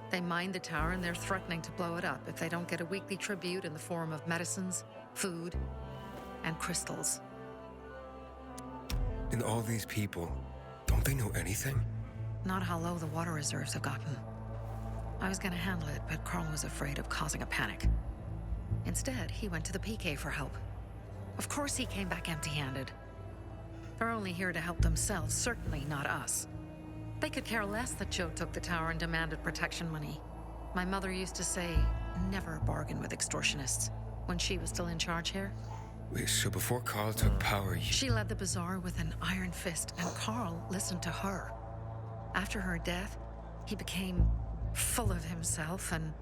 They mined the tower and they're threatening to blow it up if they don't get a weekly tribute in the form of medicines, food, and crystals. And all these people, don't they know anything? Not how low the water reserves have gotten. I was gonna handle it, but Carl was afraid of causing a panic. Instead, he went to the PK for help. Of course he came back empty-handed. They're only here to help themselves, certainly not us. They could care less that Joe took the tower and demanded protection money. My mother used to say, never bargain with extortionists, when she was still in charge here. Wait, so before Carl took power, She led the Bazaar with an iron fist, and Carl listened to her. After her death, he became full of himself, and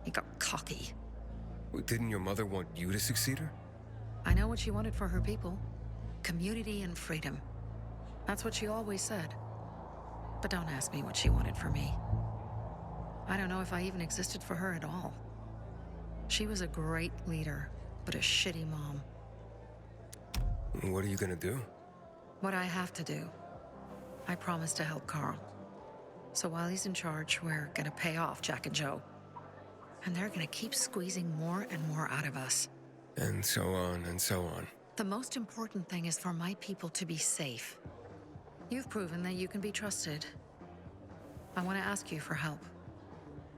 he got cocky. Didn't your mother want you to succeed her? I know what she wanted for her people. Community and freedom. That's what she always said. But don't ask me what she wanted for me. I don't know if I even existed for her at all. She was a great leader, but a shitty mom. What are you gonna do? What I have to do. I promised to help Carl. So while he's in charge, we're gonna pay off Jack and Joe. And they're gonna keep squeezing more and more out of us. And so on and so on. The most important thing is for my people to be safe. You've proven that you can be trusted. I want to ask you for help.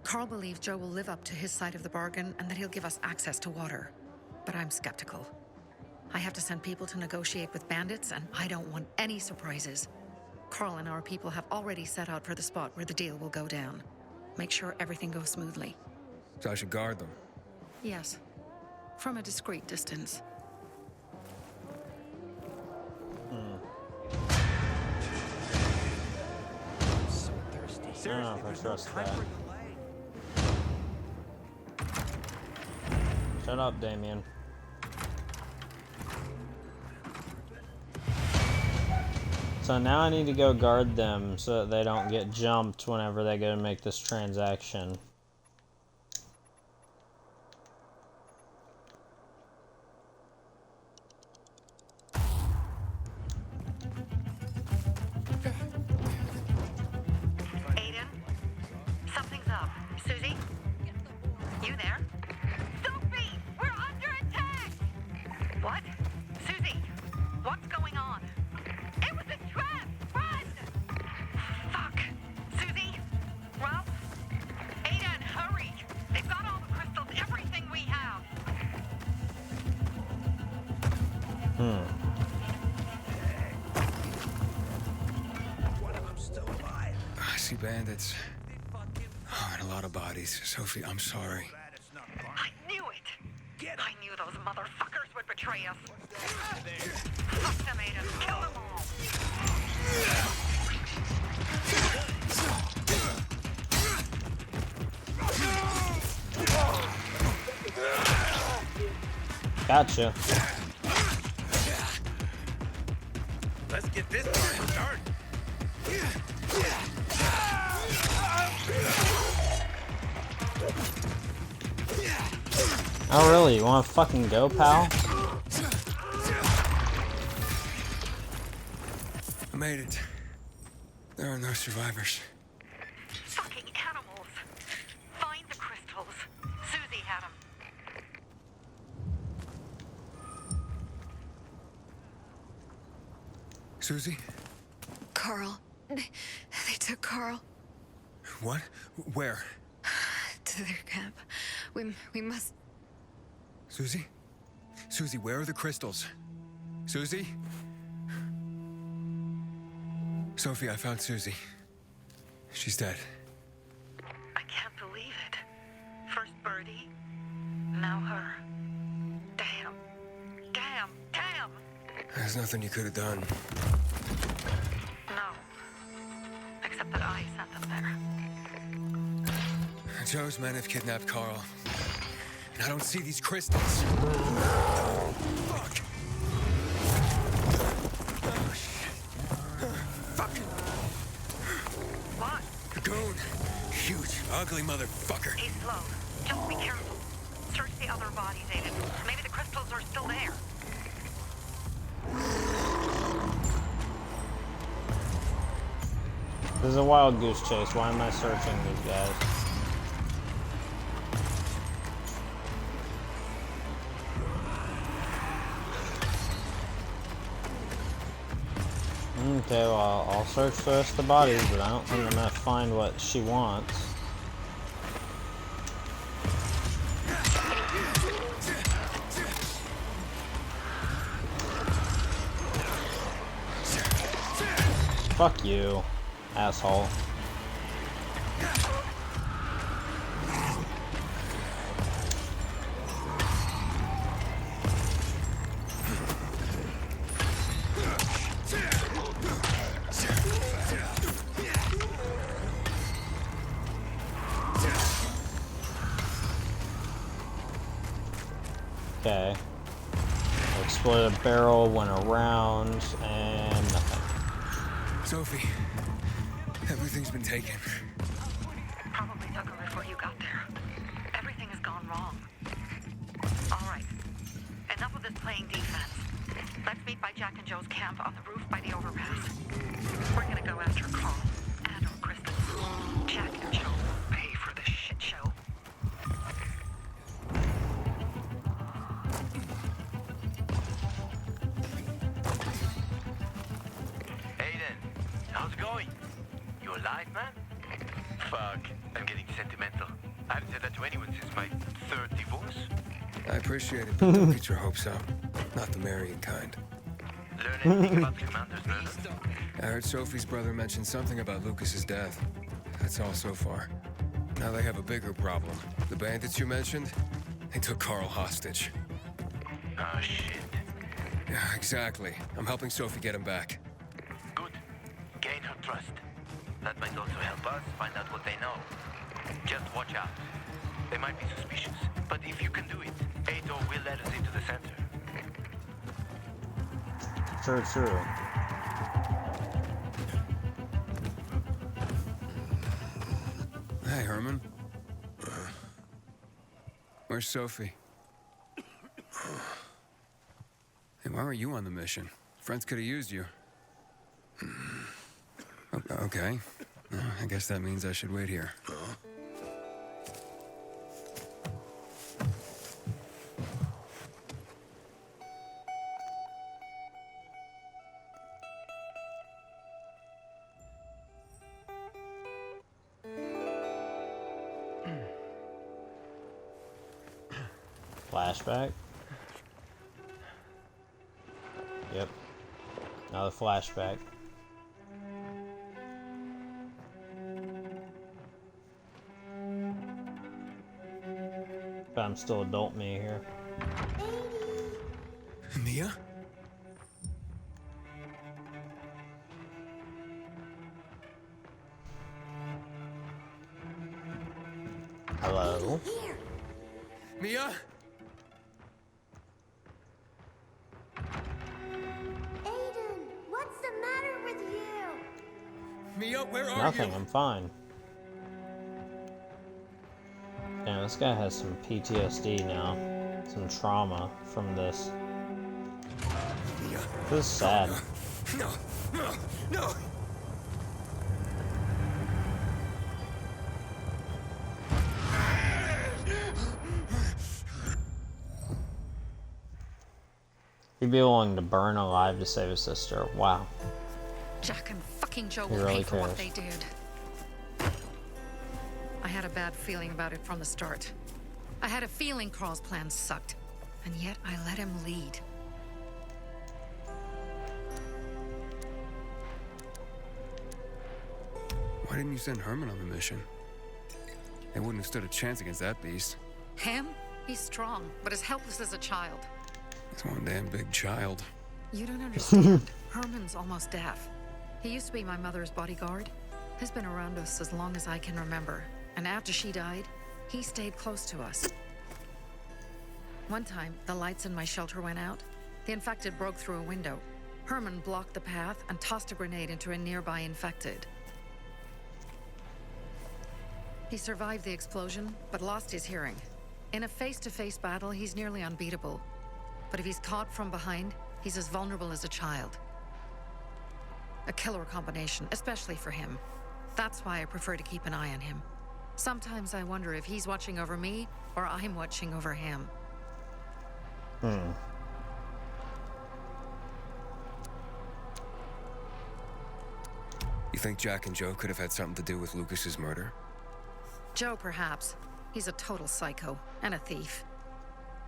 Carl believes Joe will live up to his side of the bargain and that he'll give us access to water. But I'm skeptical. I have to send people to negotiate with bandits, and I don't want any surprises. Carl and our people have already set out for the spot where the deal will go down. Make sure everything goes smoothly. So I should guard them? Yes. From a discreet distance. So thirsty. I don't know if I trust that. Shut up, Damien. So now I need to go guard them so that they don't get jumped whenever they go to make this transaction. Aiden? Something's up. Susie? You there? Sophie! We're under attack! What? Susie? What's going on? It was a trap! Run! Fuck! Susie? Ralph? Aiden, hurry! They've got all the crystals, everything we have! One of them still alive. I see bandits. Oh, and a lot of bodies. Sophie, I'm sorry. I knew it! I knew those motherfuckers would betray us! Fuck them, Aiden! Kill them all! Gotcha. Let's get this party started. Oh really? You wanna fucking go, pal? I made it. There are no survivors. Fucking animals! Find the crystals. Susie had them. Susie? Carl. They took Carl What? Where? to their camp. We must... Susie? Susie, where are the crystals? Susie? Sophie, I found Susie. She's dead. I can't believe it. First Birdie, now her. Damn. Damn. Damn! There's nothing you could have done. No. Except that I sent them there. Joe's men have kidnapped Carl. And I don't see these crystals. Fuck. Oh, shit. Fuck. What? The goon. Huge, ugly motherfucker. He's slow. Just be careful. Search the other bodies, Aiden. Maybe the crystals are still there. This is a wild goose chase. Why am I searching these guys? Okay, well, I'll search the rest of the bodies, but I don't think I'm gonna find what she wants. Fuck you, asshole. Okay. Exploded a barrel, went around, and nothing. Sophie, everything's been taken. Probably took them before you got there. Everything has gone wrong. All right. Enough of this playing defense. Let's meet by Jack and Joe's camp on the roof by the overpass. We're gonna go after Carl and our crystals. Jack and Joe will pay for this shit show. Aiden, how's it going? You alive, man? Fuck, I'm getting sentimental. I haven't said that to anyone since my third divorce. I appreciate it, but don't get your hopes up. Not the marrying kind. Learn anything about the commander's murder? I heard Sophie's brother mention something about Lucas's death. That's all so far. Now they have a bigger problem. The bandits you mentioned, they took Carl hostage. Oh, shit. Yeah, exactly. I'm helping Sophie get him back. Good. Gain her trust. That might also help us find out what they know. Just watch out. They might be suspicious, but if you can do it, Ato will let us into the center. True. Where's Sophie? Hey, why weren't you on the mission? Friends could have used you. Okay. I guess that means I should wait here. Flashback. Yep. Another flashback. But I'm still adult me here. Mia? Hello? Mia? Aiden, what's the matter with you? Mia, where are Nothing, you? I'm fine. Damn, this guy has some PTSD now. Some trauma from this. This is sad. No, no, no! He'd be willing to burn alive to save his sister. Wow. Jack and fucking Joe He will really pay for what cares. they did. I had a bad feeling about it from the start. I had a feeling Carl's plan sucked, and yet I let him lead. Why didn't you send Herman on the mission? They wouldn't have stood a chance against that beast. Him? He's strong, but as helpless as a child. He's one damn big child. You don't understand. Herman's almost deaf. He used to be my mother's bodyguard. He's been around us as long as I can remember. And after she died, he stayed close to us. One time, the lights in my shelter went out. The infected broke through a window. Herman blocked the path and tossed a grenade into a nearby infected. He survived the explosion, but lost his hearing. In a face-to-face battle, he's nearly unbeatable. But if he's caught from behind, he's as vulnerable as a child. A killer combination, especially for him. That's why I prefer to keep an eye on him. Sometimes I wonder if he's watching over me, or I'm watching over him. You think Jack and Joe could have had something to do with Lucas's murder? Joe, perhaps. He's a total psycho, and a thief.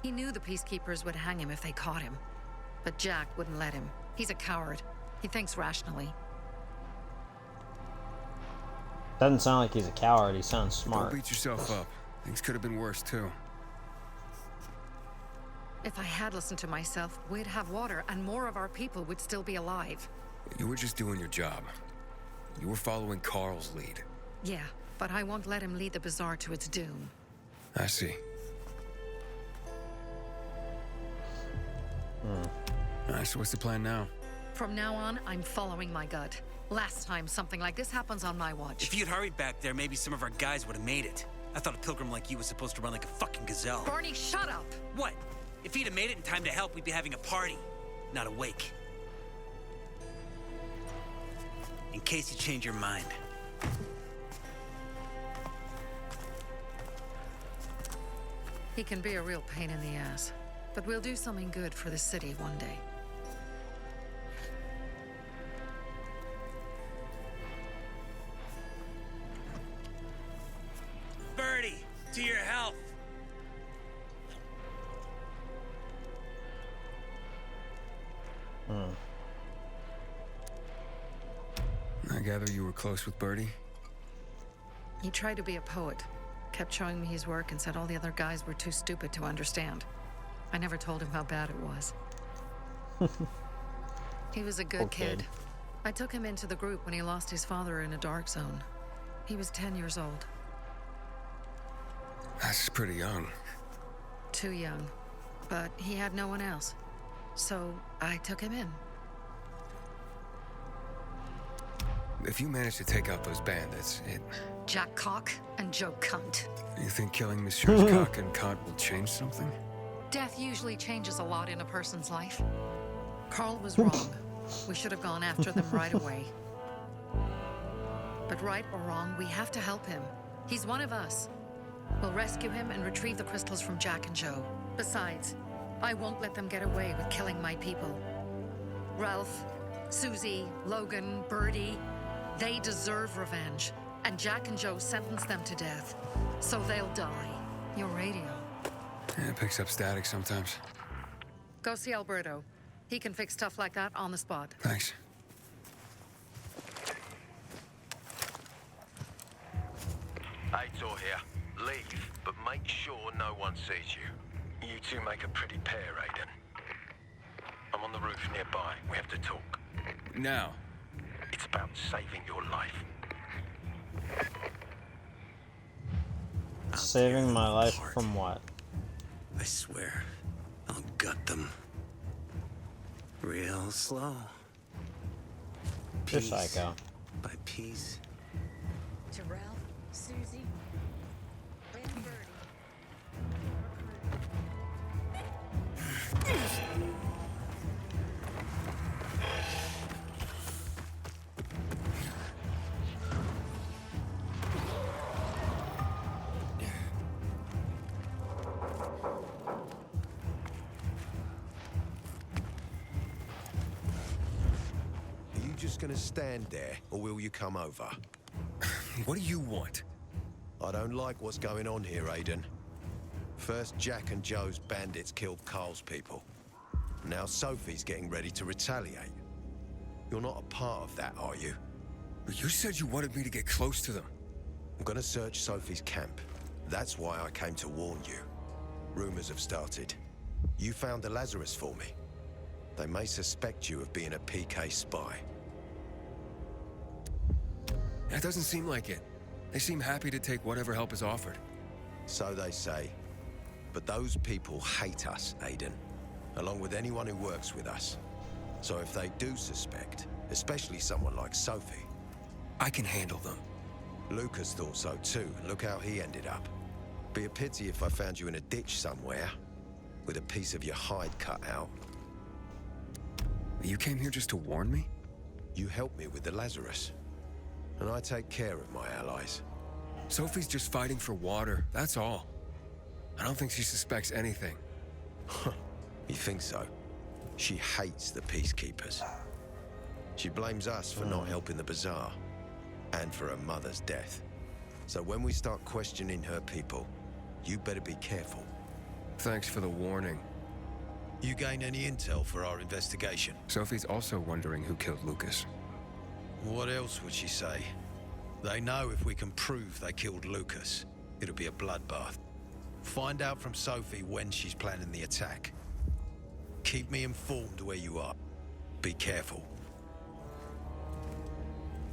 He knew the Peacekeepers would hang him if they caught him. But Jack wouldn't let him. He's a coward. He thinks rationally. Doesn't sound like he's a coward, he sounds smart. Don't beat yourself up. Things could have been worse, too. If I had listened to myself, we'd have water, and more of our people would still be alive. You were just doing your job. You were following Carl's lead. Yeah, but I won't let him lead the Bazaar to its doom. I see. Alright, so what's the plan now? From now on, I'm following my gut. Last time something like this happens on my watch. If you'd hurried back there, maybe some of our guys would have made it. I thought a pilgrim like you was supposed to run like a fucking gazelle. Barney, shut up! What? If he'd have made it in time to help, we'd be having a party, not a wake. In case you change your mind. He can be a real pain in the ass. But we'll do something good for the city one day. Birdie, to your health. I gather you were close with Birdie? He tried to be a poet. Kept showing me his work and said all the other guys were too stupid to understand. I never told him how bad it was. He was a good Poor kid. I took him into the group when he lost his father in a dark zone. He was 10 years old. That's pretty young. Too young. But he had no one else. So I took him in. If you manage to take out those bandits, Jack Cock and Joe Cunt. You think killing Messieurs Cock and Cunt will change something? Death usually changes a lot in a person's life. Carl was wrong. We should have gone after them right away. But right or wrong, we have to help him. He's one of us. We'll rescue him and retrieve the crystals from Jack and Joe. Besides, I won't let them get away with killing my people. Ralph, Susie, Logan, Birdie, they deserve revenge. And Jack and Joe sentenced them to death. So they'll die. Your radio. Yeah, it picks up static sometimes. Go see Alberto. He can fix stuff like that on the spot. Thanks. Aitor here. Leave, but make sure no one sees you. You two make a pretty pair, Aiden. I'm on the roof nearby. We have to talk. Now. It's about saving your life. Saving my life from what? I swear, I'll gut them. Real slow. You're psycho. By piece. To Ralph, Susie, and Birdie. Just gonna stand there, or will you come over? What do you want? I don't like what's going on here, Aiden. First, Jack and Joe's bandits killed Carl's people. Now Sophie's getting ready to retaliate. You're not a part of that, are you? But you said you wanted me to get close to them. I'm gonna search Sophie's camp. That's why I came to warn you. Rumors have started. You found the Lazarus for me. They may suspect you of being a PK spy. That doesn't seem like it. They seem happy to take whatever help is offered. So they say. But those people hate us, Aiden. Along with anyone who works with us. So if they do suspect, especially someone like Sophie... I can handle them. Lucas thought so too. Look how he ended up. Be a pity if I found you in a ditch somewhere, with a piece of your hide cut out. You came here just to warn me? You helped me with the Lazarus. And I take care of my allies. Sophie's just fighting for water, that's all. I don't think she suspects anything. You think so? She hates the peacekeepers. She blames us for not helping the bazaar, and for her mother's death. So when we start questioning her people, you better be careful. Thanks for the warning. You gain any intel for our investigation? Sophie's also wondering who killed Lucas. What else would she say? They know if we can prove they killed Lucas, it'll be a bloodbath. Find out from Sophie when she's planning the attack. Keep me informed where you are. Be careful.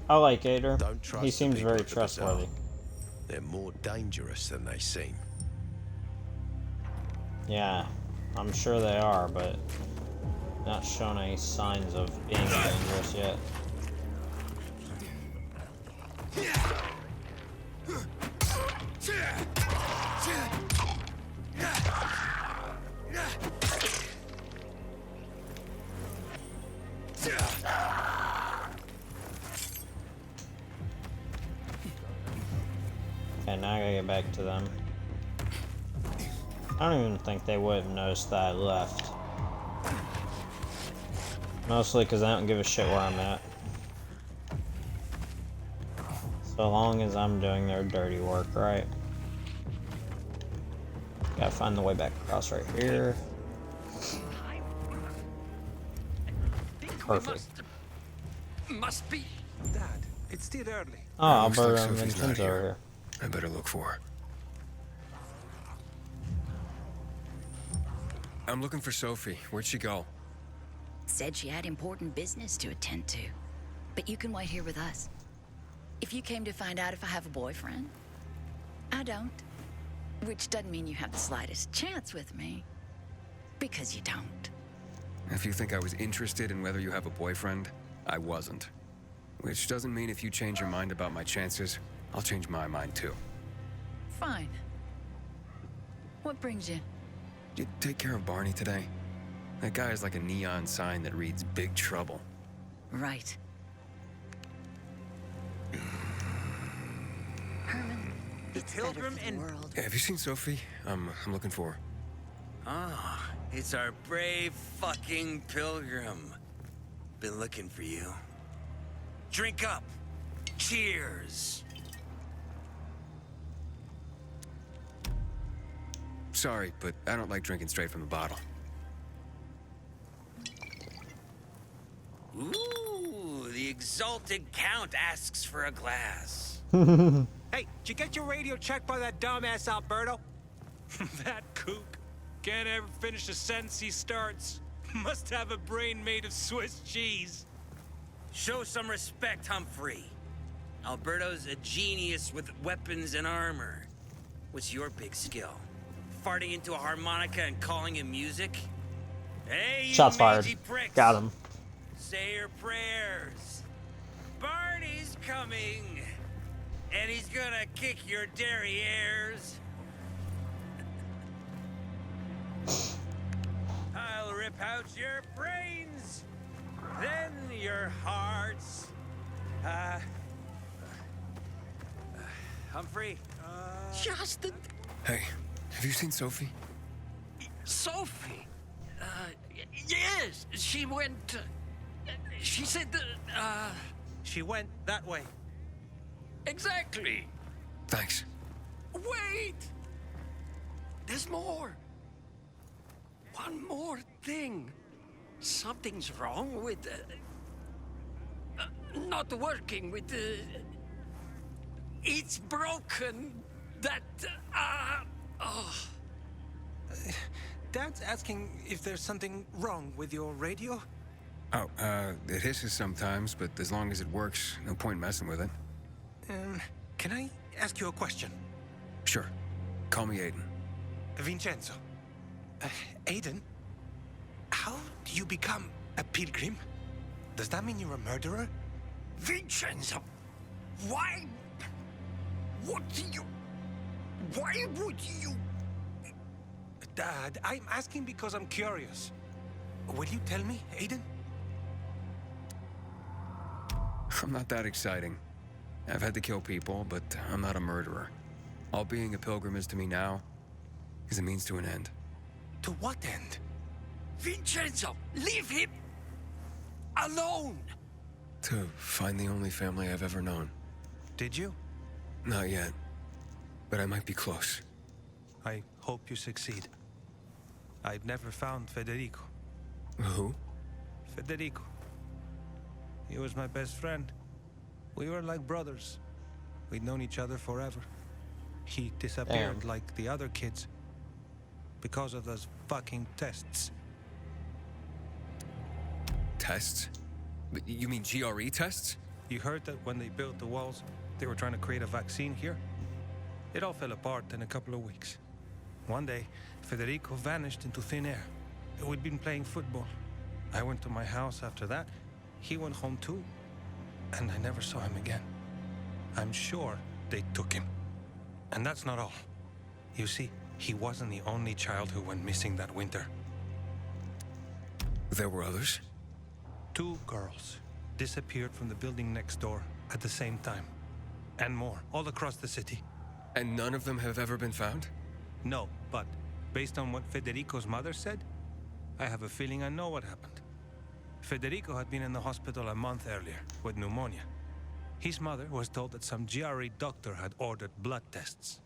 I like Ader. Don't trust He the seems people very at the bazaar. trustworthy. They're more dangerous than they seem. Yeah, I'm sure they are, but not shown any signs of being dangerous yet. Okay, now I gotta get back to them. I don't even think they would have noticed that I left. Mostly because I don't give a shit where I'm at. So long as I'm doing their dirty work, right? Gotta find the way back across right here. Perfect. Must be. Dad, it's still early. Oh, Looks like Alberto and Sophie's not Vincenzo here. are here. I better look for her. I'm looking for Sophie. Where'd she go? Said she had important business to attend to. But you can wait here with us. If you came to find out if I have a boyfriend, I don't. Which doesn't mean you have the slightest chance with me. Because you don't. If you think I was interested in whether you have a boyfriend, I wasn't. Which doesn't mean if you change your mind about my chances, I'll change my mind too. Fine. What brings you? You take care of Barney today? That guy is like a neon sign that reads Big Trouble. Right. Herman, it's Pilgrim better for the and- world. Have you seen Sophie? I'm looking for her. Ah, it's our brave fucking pilgrim. Been looking for you. Drink up. Cheers. Sorry, but I don't like drinking straight from the bottle. Ooh, the exalted count asks for a glass. Hey, did you get your radio checked by that dumbass Alberto? That kook. Can't ever finish a sentence he starts. Must have a brain made of Swiss cheese. Show some respect, Humphrey. Alberto's a genius with weapons and armor. What's your big skill? Farting into a harmonica and calling it music? Hey, you Shots fired. mangy pricks. Got him. Say your prayers. Barney's coming. And he's gonna kick your derrieres. I'll rip out your brains, then your hearts. Humphrey? Justin! Hey, have you seen Sophie? Sophie! Yes, she went... she said... She went that way. Exactly. Thanks. Wait! There's more. One more thing. Something's wrong with... not working with... it's broken. That... oh. Dad's asking if there's something wrong with your radio? Oh, it hisses sometimes, but as long as it works, no point messing with it. Can I ask you a question? Sure. Call me Aiden. Vincenzo. Aiden? How do you become a pilgrim? Does that mean you're a murderer? Vincenzo! Why... what do you... why would you... Dad, I'm asking because I'm curious. Will you tell me, Aiden? I'm not that exciting. I've had to kill people, but I'm not a murderer. All being a pilgrim is to me now is a means to an end. To what end? Vincenzo, leave him alone! To find the only family I've ever known. Did you? Not yet, but I might be close. I hope you succeed. I've never found Federico. Who? Federico. He was my best friend. We were like brothers. We'd known each other forever. He disappeared like the other kids because of those fucking tests. Tests? You mean GRE tests? You heard that when they built the walls, they were trying to create a vaccine here? It all fell apart in a couple of weeks. One day, Federico vanished into thin air. We'd been playing football. I went to my house after that. He went home too. And I never saw him again. I'm sure they took him. And that's not all. You see, he wasn't the only child who went missing that winter. There were others? 2 girls disappeared from the building next door at the same time. And more, all across the city. And none of them have ever been found? No, but based on what Federico's mother said, I have a feeling I know what happened. Federico had been in the hospital a month earlier with pneumonia. His mother was told that some GRE doctor had ordered blood tests,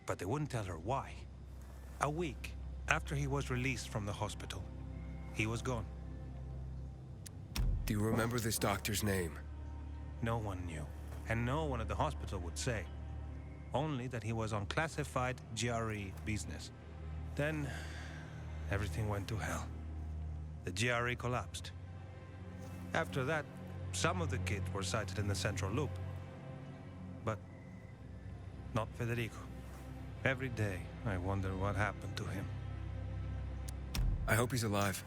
but they wouldn't tell her why. A week after he was released from the hospital, he was gone. Do you remember this doctor's name? No one knew, and no one at the hospital would say. Only that he was on classified GRE business. Then, everything went to hell. The GRE collapsed. After that, some of the kids were sighted in the central loop. But not Federico. Every day, I wonder what happened to him. I hope he's alive.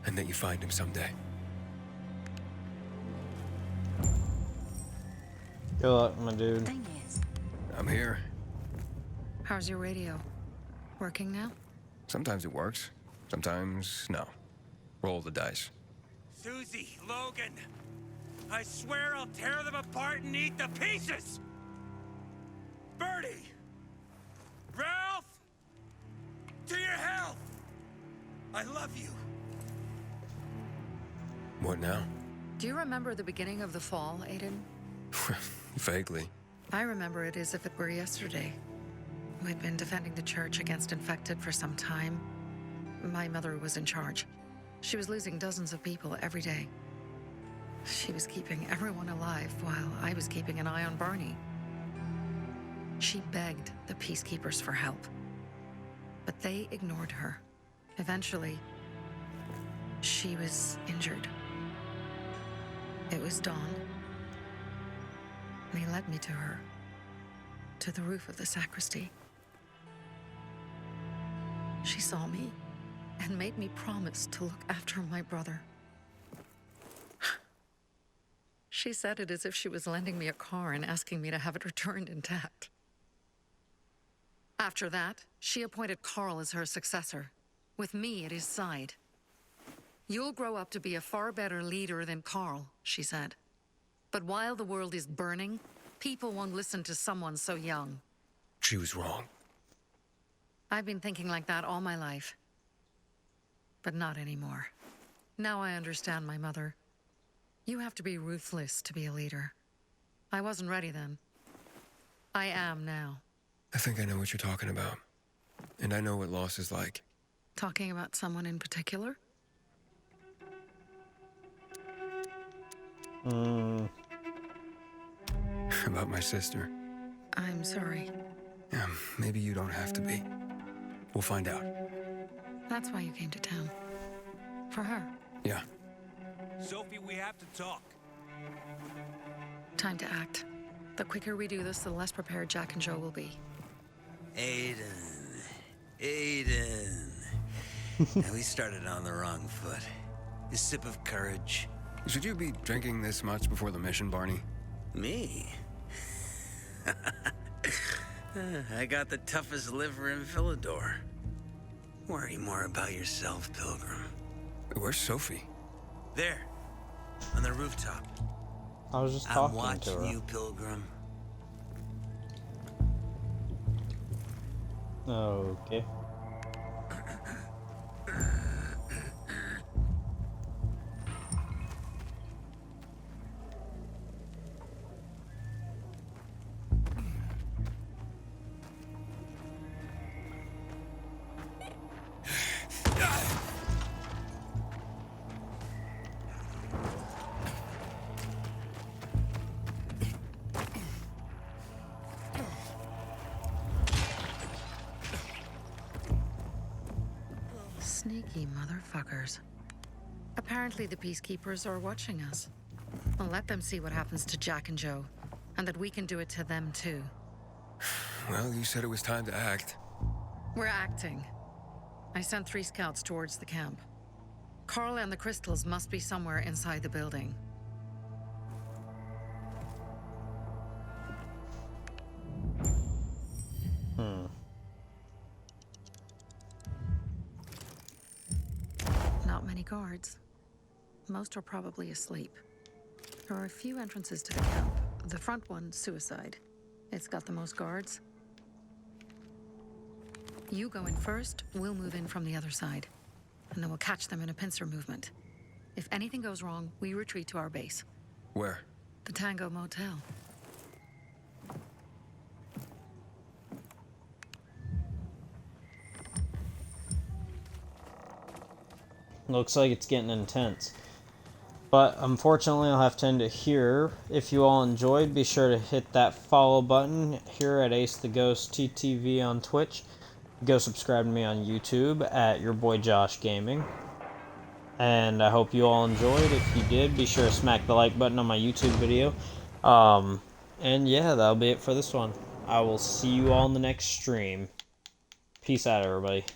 And that you find him someday. Good luck, my dude. I'm here. How's your radio? Working now? Sometimes it works. Sometimes, no. Roll the dice. Susie, Logan, I swear I'll tear them apart and eat the pieces! Bertie! Ralph! To your health! I love you. What now? Do you remember the beginning of the fall, Aiden? Vaguely. I remember it as if it were yesterday. We'd been defending the church against infected for some time. My mother was in charge. She was losing dozens of people every day. She was keeping everyone alive while I was keeping an eye on Barney. She begged the peacekeepers for help, but they ignored her. Eventually, she was injured. It was dawn, and he led me to her, to the roof of the sacristy. She saw me and made me promise to look after my brother. She said it as if she was lending me a car and asking me to have it returned intact. After that, she appointed Carl as her successor, with me at his side. You'll grow up to be a far better leader than Carl, she said. But while the world is burning, people won't listen to someone so young. She was wrong. I've been thinking like that all my life. But not anymore. Now I understand my mother. You have to be ruthless to be a leader. I wasn't ready then. I am now. I think I know what you're talking about. And I know what loss is like. Talking about someone in particular? About my sister. I'm sorry. Yeah, maybe you don't have to be. We'll find out. That's why you came to town. For her. Yeah. Sophie, we have to talk. Time to act. The quicker we do this, the less prepared Jack and Joe will be. Aiden. Now we started on the wrong foot. A sip of courage. Should you be drinking this much before the mission, Barney? Me? I got the toughest liver in Villador. Worry more about yourself, Pilgrim. Where's Sophie? There, on the rooftop. I was just I'm talking to watching her. you, Pilgrim. Okay. Sneaky motherfuckers. Apparently the peacekeepers are watching us. Well, let them see what happens to Jack and Joe, and that we can do it to them too. Well, you said it was time to act. We're acting. I sent 3 scouts towards the camp. Carl and the crystals must be somewhere inside the building. Not many guards. Most are probably asleep. There are a few entrances to the camp. The front one, suicide. It's got the most guards. You go in first, we'll move in from the other side. And then we'll catch them in a pincer movement. If anything goes wrong, we retreat to our base. Where? The Tango Motel. Looks like it's getting intense. But unfortunately, I'll have to end it here. If you all enjoyed, be sure to hit that follow button here at Ace the Ghost TTV on Twitch. Go subscribe to me on YouTube at Your Boy Josh Gaming. And I hope you all enjoyed. If you did, be sure to smack the like button on my YouTube video. And yeah, that'll be it for this one. I will see you all in the next stream. Peace out, everybody.